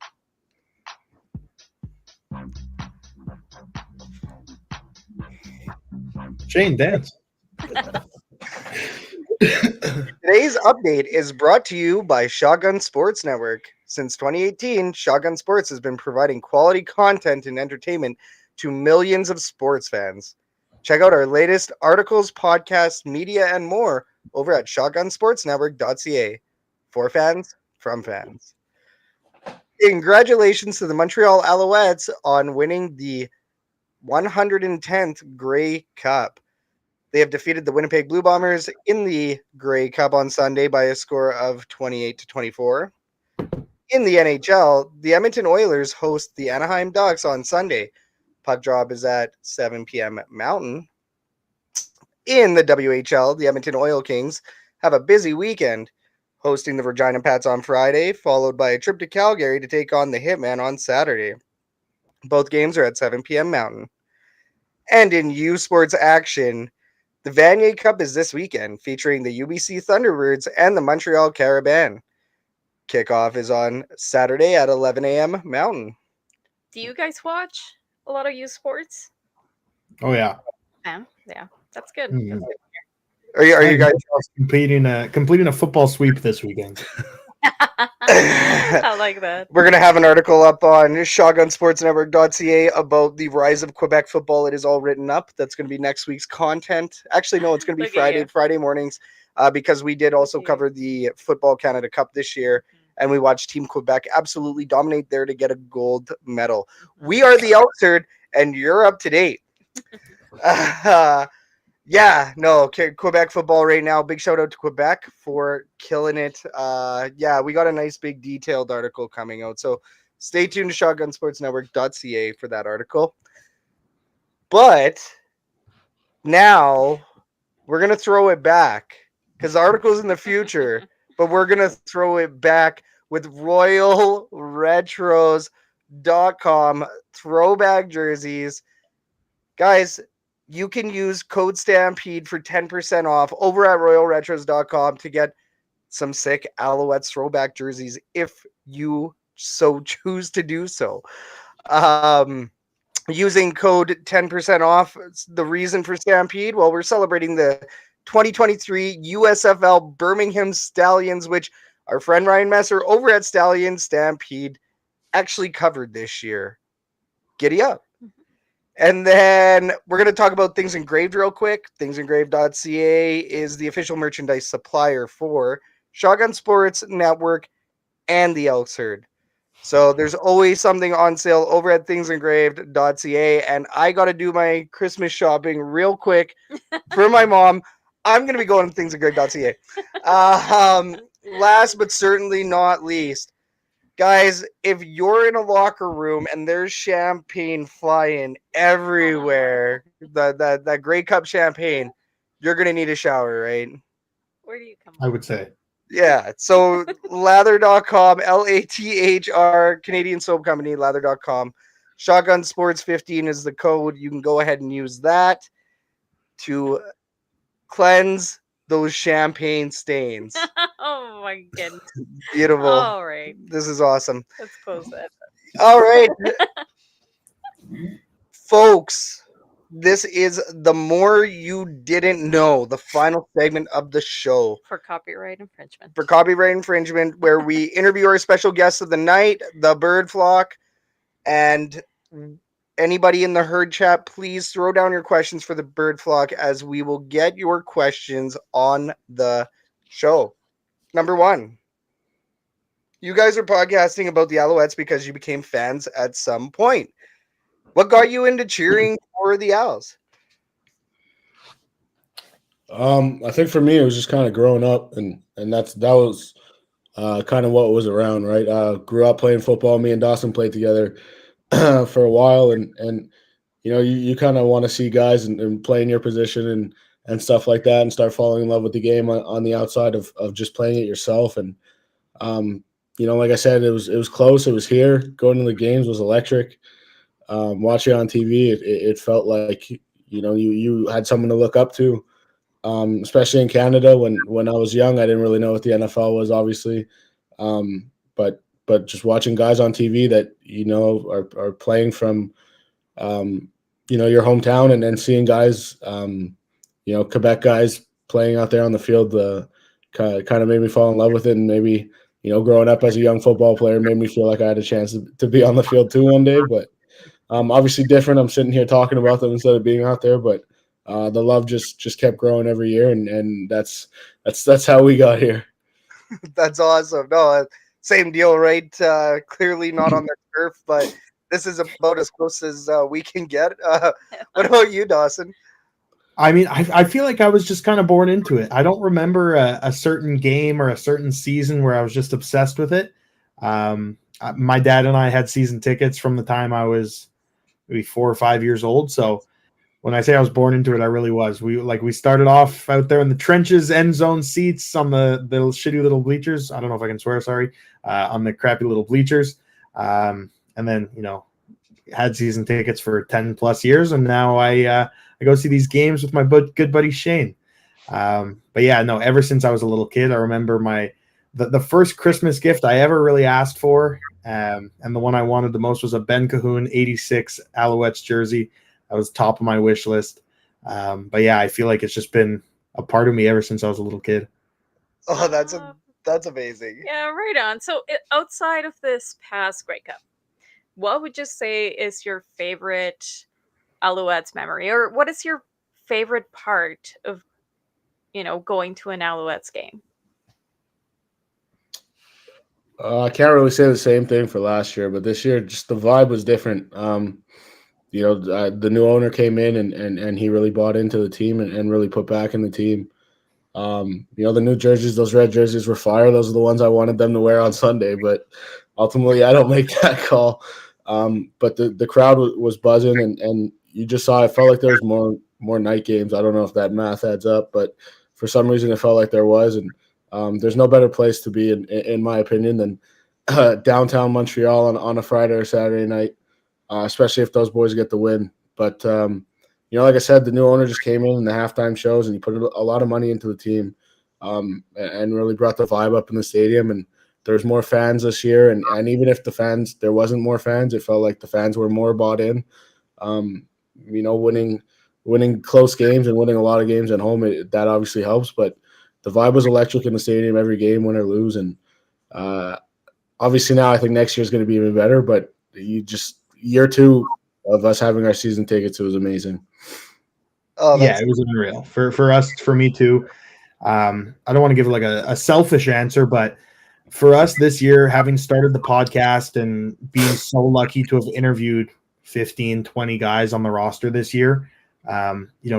Shayne, dance. Today's update is brought to you by Shotgun Sports Network. Since 2018, Shotgun Sports has been providing quality content and entertainment to millions of sports fans. Check out our latest articles, podcasts, media, and more over at shotgunsportsnetwork.ca. For fans, from fans. Congratulations to the Montreal Alouettes on winning the 110th Grey Cup. They have defeated the Winnipeg Blue Bombers in the Grey Cup on Sunday by a score of 28-24. In the NHL, the Edmonton Oilers host the Anaheim Ducks on Sunday. Puck drop is at 7 p.m. Mountain. In the WHL, the Edmonton Oil Kings have a busy weekend, hosting the Regina Pats on Friday, followed by a trip to Calgary to take on the Hitmen on Saturday. Both games are at 7 p.m. Mountain. And in U Sports action, the Vanier Cup is this weekend, featuring the UBC Thunderbirds and the Montreal Carabin. Kickoff is on Saturday at 11 a.m. Mountain. Do you guys watch a lot of U Sports? Oh, yeah. Yeah, that's good. Mm. That's good. Are you guys completing a football sweep this weekend? I like that. We're going to have an article up on shotgunsportsnetwork.ca about the rise of Quebec football. It is all written up. That's going to be next week's content. Actually, no, it's going to be Friday mornings, because we did also cover the Football Canada Cup this year, and we watched Team Quebec absolutely dominate there to get a gold medal. We are the Elks Herd, and you're up to date. Yeah, no, Quebec football right now. Big shout out to Quebec for killing it. Yeah, we got a nice big detailed article coming out. So stay tuned to shotgunsportsnetwork.ca for that article. But now we're going to throw it back because the article's in the future, but we're going to throw it back with RoyalRetros.com throwback jerseys. Guys, you can use code Stampede for 10% off over at RoyalRetros.com to get some sick Alouettes throwback jerseys if you so choose to do so. Using code 10% off. The reason for Stampede, well, we're celebrating the 2023 USFL Birmingham Stallions, which our friend Ryan Messer over at Stallion Stampede actually covered this year. Giddy up. And then we're going to talk about Things Engraved real quick. ThingsEngraved.ca is the official merchandise supplier for Shotgun Sports Network and the Elks Herd. So there's always something on sale over at thingsengraved.ca. And I got to do my Christmas shopping real quick for my mom. I'm going to be going to thingsengraved.ca. Last but certainly not least, guys, if you're in a locker room and there's champagne flying everywhere, that Grey Cup champagne, you're going to need a shower, right? Where do you come I would say. Yeah, so lather.com, LATHR, Canadian soap company, lather.com. Shotgun Sports 15 is the code. You can go ahead and use that to cleanse those champagne stains. Oh my goodness. Beautiful. All right. This is awesome. Let's close that. All right. Folks, this is The More You Didn't Know, the final segment of the show. For copyright infringement. For copyright infringement, where we interview our special guests of the night, the bird flock, and anybody in the herd chat, please throw down your questions for the bird flock as we will get your questions on the show. Number one, you guys are podcasting about the Alouettes because you became fans at some point. What got you into cheering for the Owls? I think for me it was just kind of growing up, and that was kind of what was around, right? Grew up playing football. Me and Dawson played together for a while, and you know, you kind of want to see guys and play in your position and stuff like that, and start falling in love with the game on the outside of just playing it yourself. And you know, like I said, it was close. It was here. Going to the games was electric. Watching on TV, it felt like, you know, you had someone to look up to. Especially in Canada, when I was young, I didn't really know what the NFL was, obviously. But just watching guys on TV that, you know, are playing from, you know, your hometown, and then seeing guys, you know, Quebec guys playing out there on the field, kind of made me fall in love with it. And maybe, you know, growing up as a young football player made me feel like I had a chance to be on the field too one day. But obviously different. I'm sitting here talking about them instead of being out there, but the love just kept growing every year, and that's how we got here. That's awesome. No, same deal, right? Clearly not on their turf, but this is about as close as we can get. What about you, Dawson? I mean, I feel like I was just kind of born into it. I don't remember a certain game or a certain season where I was just obsessed with it. My dad and I had season tickets from the time I was maybe 4 or 5 years old. So when I say I was born into it, I really was. We started off out there in the trenches, end zone seats on the shitty little bleachers. I don't know if I can swear, sorry, on the crappy little bleachers. And then, you know, had season tickets for 10 plus years. And now I go see these games with my good buddy Shayne. But yeah, no, ever since I was a little kid, I remember the first Christmas gift I ever really asked for, and the one I wanted the most was a Ben Cahoon 86 Alouettes jersey. That was top of my wish list. But yeah, I feel like it's just been a part of me ever since I was a little kid. Oh, that's amazing. Yeah, right on. So outside of this past Grey Cup, what would you say is your favorite Alouettes memory, or what is your favorite part of, you know, going to an Alouettes game? I can't really say the same thing for last year, but this year just the vibe was different. the new owner came in and he really bought into the team and really put back in the team. The new jerseys, those red jerseys were fire. Those are the ones I wanted them to wear on Sunday, but ultimately I don't make that call. But the crowd was buzzing, and you just saw, it felt like there was more night games. I don't know if that math adds up, but for some reason it felt like there was. And there's no better place to be, in my opinion, than downtown Montreal on a Friday or Saturday night, especially if those boys get the win. But like I said, the new owner just came in the halftime shows, and he put a lot of money into the team, and really brought the vibe up in the stadium. And there's more fans this year, and even if there wasn't more fans, it felt like the fans were more bought in. Winning close games and winning a lot of games at home, that obviously helps. But the vibe was electric in the stadium every game, win or lose. And obviously now I think next year is going to be even better. But year 2 of us having our season tickets, it was amazing. Oh, yeah, it was unreal for us, for me too. I don't want to give like a selfish answer, but for us this year, having started the podcast and being so lucky to have interviewed 15, 20 guys on the roster this year,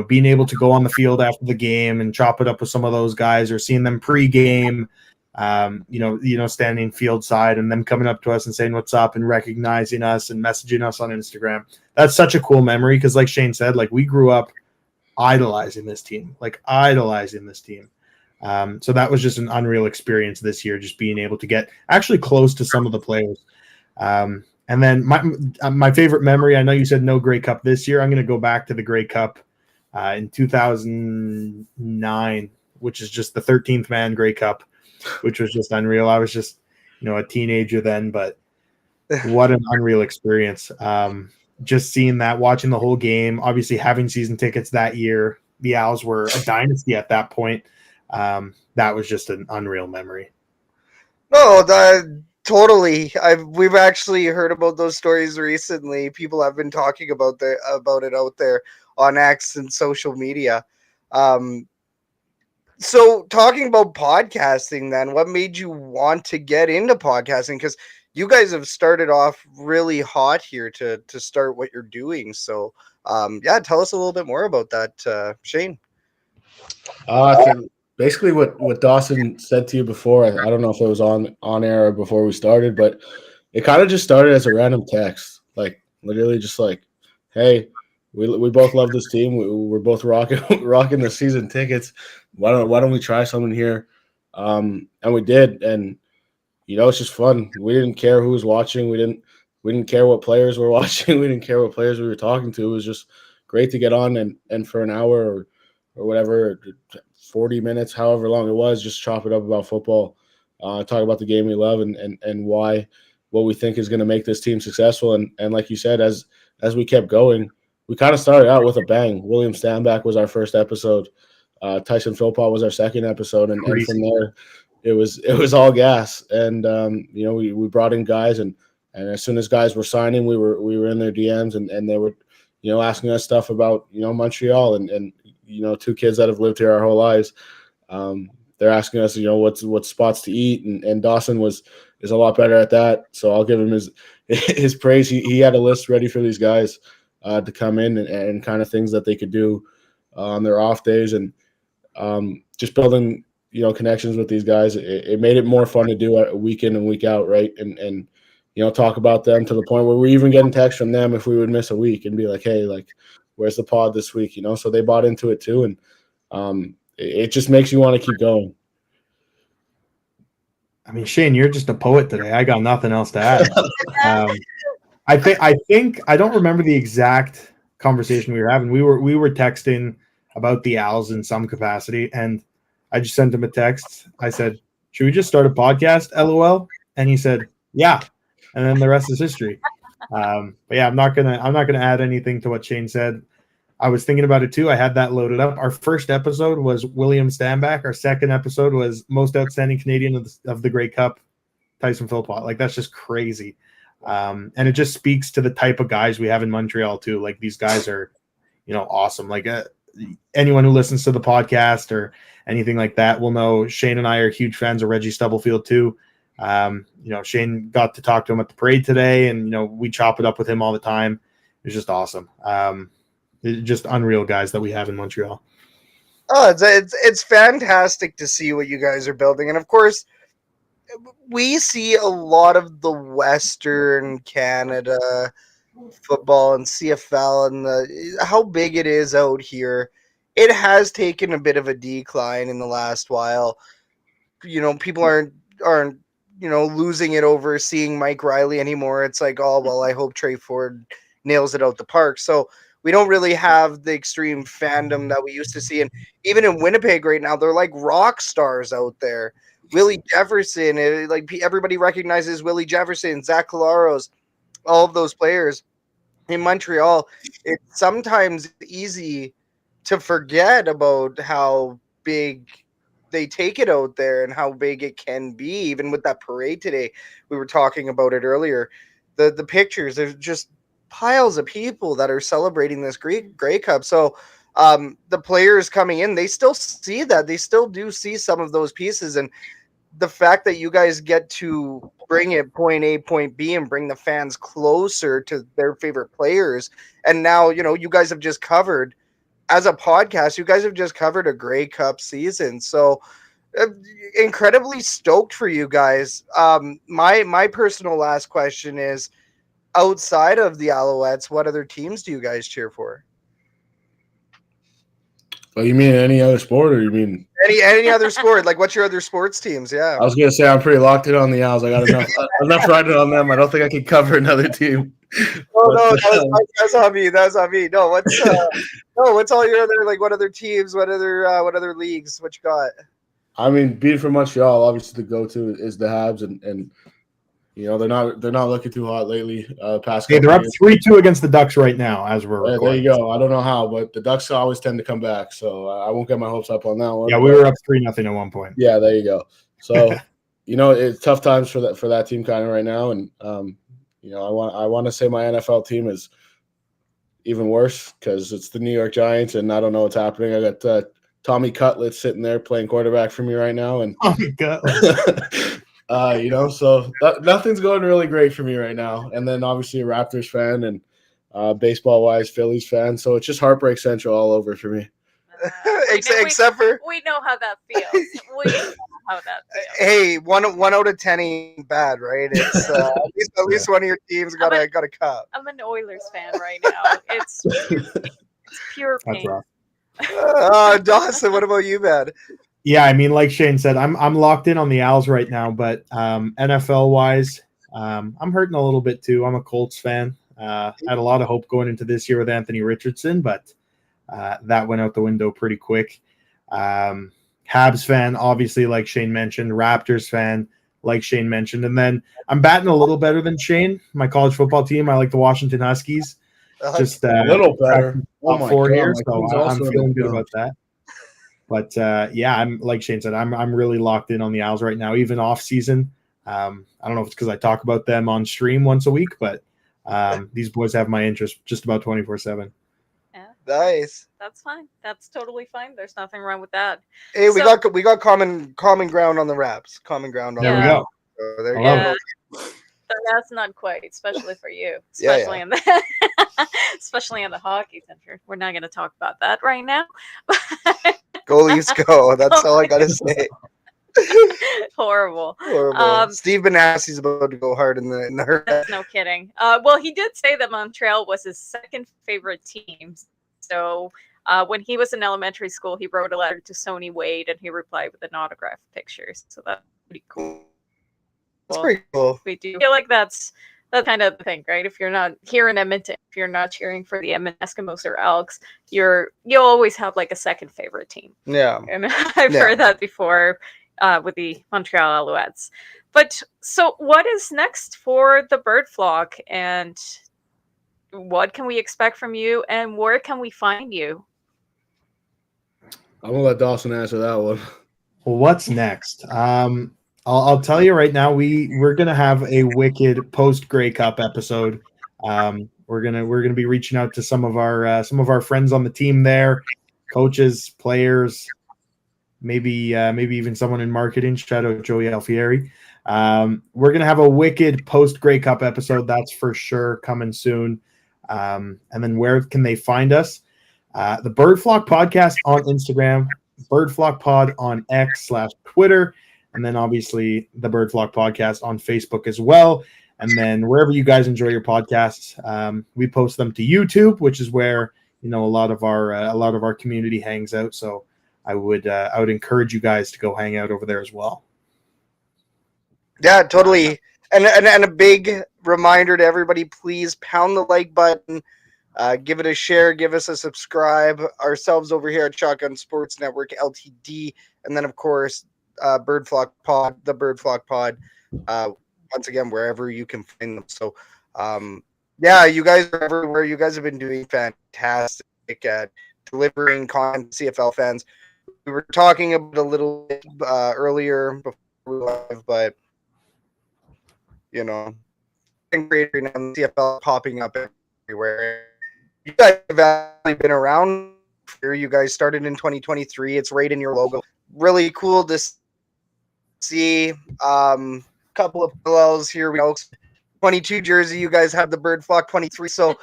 being able to go on the field after the game and chop it up with some of those guys, or seeing them pre-game, standing field side and them coming up to us and saying what's up and recognizing us and messaging us on Instagram. That's such a cool memory, because like Shayne said, like, we grew up idolizing this team. So that was just an unreal experience this year, just being able to get actually close to some of the players. And then my favorite memory, I know you said no Grey Cup this year. I'm going to go back to the Grey Cup in 2009, which is just the 13th man Grey Cup, which was just unreal. I was just, a teenager then, but what an unreal experience. Just seeing that, watching the whole game, obviously having season tickets that year. The Owls were a dynasty at that point. That was just an unreal memory. No, totally. We've actually heard about those stories recently. People have been talking about it out there on X and social media. So talking about podcasting, then, what made you want to get into podcasting? Because you guys have started off really hot here to start what you're doing. So, tell us a little bit more about that, Shayne. Basically what Dawson said to you before, I don't know if it was on air or before we started, but it kind of just started as a random text, like literally just like, hey, we both love this team. We're both rocking the season tickets. Why don't we try something here? And we did, and it's just fun. We didn't care who was watching. We didn't care what players were watching. We didn't care what players we were talking to. It was just great to get on and for an hour or whatever, 40 minutes, however long it was, just chop it up about football, talk about the game we love and why, what we think is going to make this team successful. And like you said, as we kept going, we kind of started out with a bang. William Stanback was our first episode. Tyson Philpott was our second episode. And from there, it was all gas. And, we brought in guys and as soon as guys were signing, we were in their DMs and they were, asking us stuff about, Montreal and two kids that have lived here our whole lives. They're asking us, what spots to eat, and Dawson is a lot better at that. So I'll give him his praise. He had a list ready for these guys to come in and kind of things that they could do on their off days, and just building connections with these guys. It made it more fun to do it week in and week out, right? And talk about them to the point where we even getting texts from them if we would miss a week and be like, hey, like, where's the pod this week? So they bought into it too. And it just makes you want to keep going. I mean, Shayne, you're just a poet today. I got nothing else to add. I think I don't remember the exact conversation we were having. We were texting about the Owls in some capacity, and I just sent him a text. I said, should we just start a podcast, LOL? And he said, yeah. And then the rest is history. But yeah, I'm not gonna add anything to what Shayne said. I was thinking about it too. I had that loaded up. Our first episode was William Stanback. Our second episode was most outstanding Canadian of the Grey Cup, Tyson Philpott. Like, that's just crazy. And it just speaks to the type of guys we have in Montreal too. Like, these guys are, awesome. Like, anyone who listens to the podcast or anything like that will know Shayne and I are huge fans of Reggie Stubblefield too. Shayne got to talk to him at the parade today, and we chop it up with him all the time. It's just awesome. It's just unreal guys that we have in Montreal. Oh, it's fantastic to see what you guys are building, and of course, we see a lot of the Western Canada football and CFL and how big it is out here. It has taken a bit of a decline in the last while. People aren't losing it over seeing Mike Riley anymore. It's like, oh well, I hope Trey Ford nails it out the park. So we don't really have the extreme fandom that we used to see, and even in Winnipeg right now, they're like rock stars out there. Willie Jefferson, like everybody recognizes Willie Jefferson, Zach Colaros, all of those players. In Montreal, it's sometimes easy to forget about how big they take it out there and how big it can be. Even with that parade today, we were talking about it earlier. The pictures, there's just piles of people that are celebrating this Grey Cup. So the players coming in, they still see that. They still do see some of those pieces, and the fact that you guys get to bring it point A, point B, and bring the fans closer to their favorite players. And now, you guys have just covered, as a podcast, you guys have just covered a Grey Cup season. So incredibly stoked for you guys. My personal last question is, outside of the Alouettes, what other teams do you guys cheer for? Oh, you mean any other sport, or you mean any other sport? Like, what's your other sports teams? Yeah, I was gonna say I'm pretty locked in on the Owls. I got enough riding on them. I don't think I can cover another team. No, that's on me. That's on me. No, what's all your other, like, what other teams? What other leagues? What you got? I mean, being from Montreal, obviously the go-to is the Habs, and they're not looking too hot lately. Past they're up 3-2 against the Ducks right now as we're recording. There you go. I don't know how, but the Ducks always tend to come back, so I won't get my hopes up on that one. Yeah, we were up 3-0 at one point. Yeah, there you go. So, it's tough times for that team kind of right now, and I want to say my NFL team is even worse because it's the New York Giants, and I don't know what's happening. I got Tommy Cutlett sitting there playing quarterback for me right now, and Tommy Cutlett. So nothing's going really great for me right now. And then obviously a Raptors fan and baseball-wise Phillies fan. So it's just heartbreak central all over for me. Except for we know how that feels. We know how that feels. Hey, one out of 10 ain't bad, right? It's at least one of your teams got a cup. I'm an Oilers fan right now. It's pure pain. Dawson, what about you, man? Yeah, I mean, like Shayne said, I'm locked in on the Owls right now, but NFL wise, I'm hurting a little bit too. I'm a Colts fan. Had a lot of hope going into this year with Anthony Richardson, but that went out the window pretty quick. Habs fan, obviously, like Shayne mentioned. Raptors fan, like Shayne mentioned. And then I'm batting a little better than Shayne. My college football team, I like the Washington Huskies. Just a little better. Oh my God, years, so I'm feeling good about that. But I'm like Shayne said, I'm really locked in on the Owls right now, even off season. I don't know if it's because I talk about them on stream once a week, but these boys have my interest just about 24/7. Yeah, nice. That's fine. That's totally fine. There's nothing wrong with that. Hey, we got common ground on the Raps. Common ground on there we go. So there you go. That's not quite, especially for you, especially in the especially in the hockey center. We're not going to talk about that right now. Go Leafs, go! That's all I gotta say. Horrible. Steve Benassi's about to go hard in the. That's no kidding. Well, he did say that Montreal was his second favorite team. So when he was in elementary school, he wrote a letter to Sony Wade, and he replied with an autographed picture. So that's pretty cool. That's pretty cool. We do feel like that's kind of the thing, right? If you're not here in Edmonton, if you're not cheering for the Edmonton Eskimos or Elks, you'll always have like a second favorite team. Yeah, and I've heard that before with the Montreal Alouettes. But so, what is next for the Bird Flock, and what can we expect from you, and where can we find you? I'm gonna let Dawson answer that one. Well, what's next? I'll tell you right now, we're gonna have a wicked post Grey Cup episode. We're gonna be reaching out to some of our friends on the team there, coaches, players, maybe even someone in marketing. Shout out Joey Alfieri. We're gonna have a wicked post Grey Cup episode, that's for sure, coming soon. And then where can they find us? The Bird Flock Podcast on Instagram, Bird Flock Pod on X/Twitter, and then obviously the Bird Flock Podcast on Facebook as well. And then wherever you guys enjoy your podcasts, we post them to YouTube, which is where a lot of our community hangs out. So I would encourage you guys to go hang out over there as well. Yeah, totally. And a big reminder to everybody: please pound the like button. Give it a share, give us a subscribe. Ourselves over here at Shotgun Sports Network Ltd, and then of course Bird Flock Pod, the Bird Flock Pod. Once again, wherever you can find them. So, yeah, you guys are everywhere. You guys have been doing fantastic at delivering content to CFL fans. We were talking about a little bit earlier before we live, but great right now. CFL popping up everywhere. You guys have actually been around here. You guys started in 2023. It's right in your logo. Really cool to see. Couple of parallels here. We also 22 jersey. You guys have the Bird Flock 23. So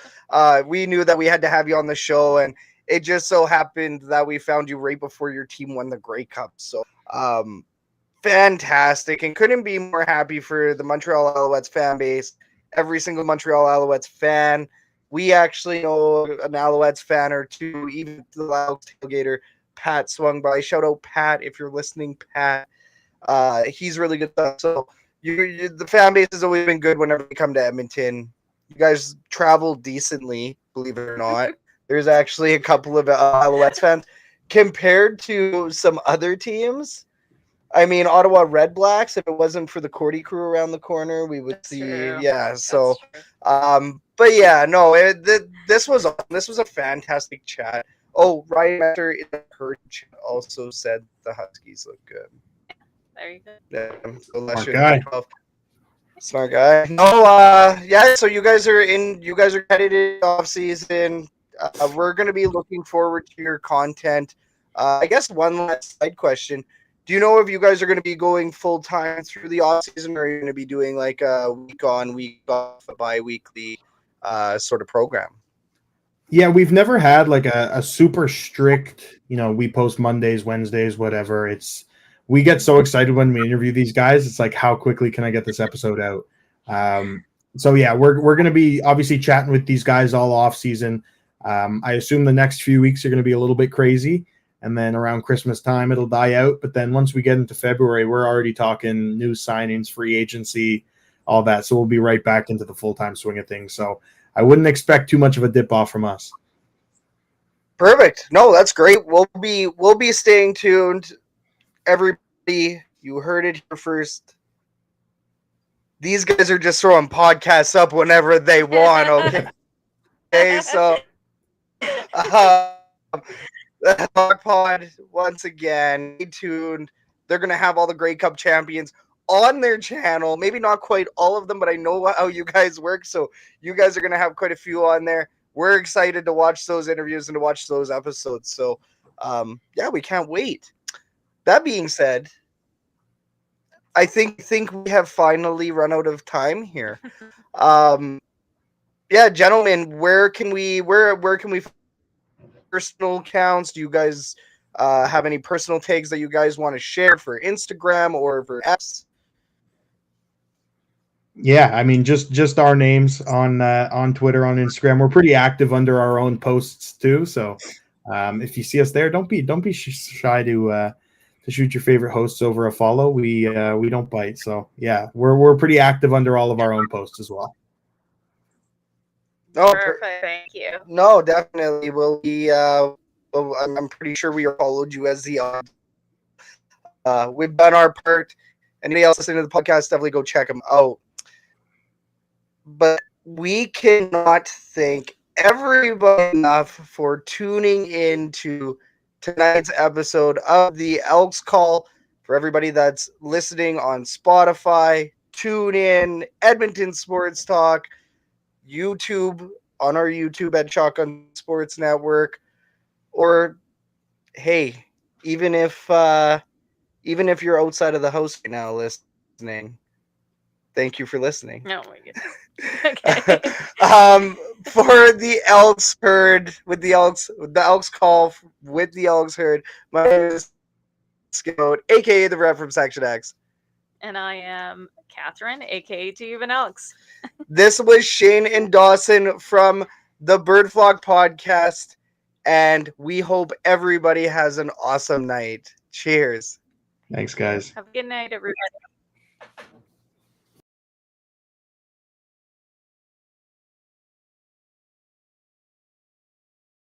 we knew that we had to have you on the show, and it just so happened that we found you right before your team won the Grey Cup. So fantastic, and couldn't be more happy for the Montreal Alouettes fan base. Every single Montreal Alouettes fan. We actually know an Alouettes fan or two, even the Elks tailgater, Pat, swung by. Shout out, Pat, if you're listening, Pat. He's really good stuff. So the fan base has always been good whenever we come to Edmonton. You guys travel decently, believe it or not. There's actually a couple of Alouettes fans. Compared to some other teams, I mean, Ottawa Red Blacks, if it wasn't for the Cordy crew around the corner, we would see. True. Yeah, so, but yeah, no, this was a fantastic chat. Oh, Ryan Master in the Perch also said the Huskies look good. There you go. Yeah, so Smart guy. Smart guy. No, yeah. So you guys are headed in off season. We're gonna be looking forward to your content. I guess one last side question. Do you know if you guys are going to be going full time through the off season, or are you going to be doing like a week on, week off, a bi-weekly sort of program? Yeah, we've never had like a super strict, we post Mondays, Wednesdays, whatever. We get so excited when we interview these guys. It's like, how quickly can I get this episode out? So yeah, we're going to be obviously chatting with these guys all off season. I assume the next few weeks are going to be a little bit crazy. And then around Christmas time, it'll die out. But then once we get into February, we're already talking new signings, free agency, all that. So we'll be right back into the full-time swing of things. So I wouldn't expect too much of a dip off from us. Perfect. No, that's great. We'll be staying tuned. Everybody, you heard it here first. These guys are just throwing podcasts up whenever they want. Okay. Okay. So. The Hog Pod, once again, stay tuned. They're going to have all the Grey Cup champions on their channel. Maybe not quite all of them, but I know how you guys work, so you guys are going to have quite a few on there. We're excited to watch those interviews and to watch those episodes. So, yeah, we can't wait. That being said, I think we have finally run out of time here. Yeah, gentlemen, where can we personal accounts? Do you guys have any personal tags that you guys want to share for Instagram or for apps? Yeah, I mean, just our names on Twitter, on Instagram. We're pretty active under our own posts too. So if you see us there, don't be shy to shoot your favorite hosts over a follow. We don't bite. So yeah, we're pretty active under all of our own posts as well. No, Perfect. Thank you. No, definitely. We'll be. I'm pretty sure we followed you as the. We've done our part. Anybody else listening to the podcast, definitely go check them out. But we cannot thank everybody enough for tuning in to tonight's episode of the Elks Call. For everybody that's listening on Spotify, tune in, Edmonton Sports Talk, YouTube, on our YouTube at Shotgun Sports Network, or hey, even if you're outside of the house right now listening, thank you for listening. Oh my goodness. Okay. For the Elks herd with the Elks call with the Elks herd. My name is Scout, aka the rep from Section X. And I am Catherine, aka Even Elks. This was Shayne and Dawson from the Bird Flock podcast, and we hope everybody has an awesome night. Cheers. Thanks, guys. Have a good night, everybody.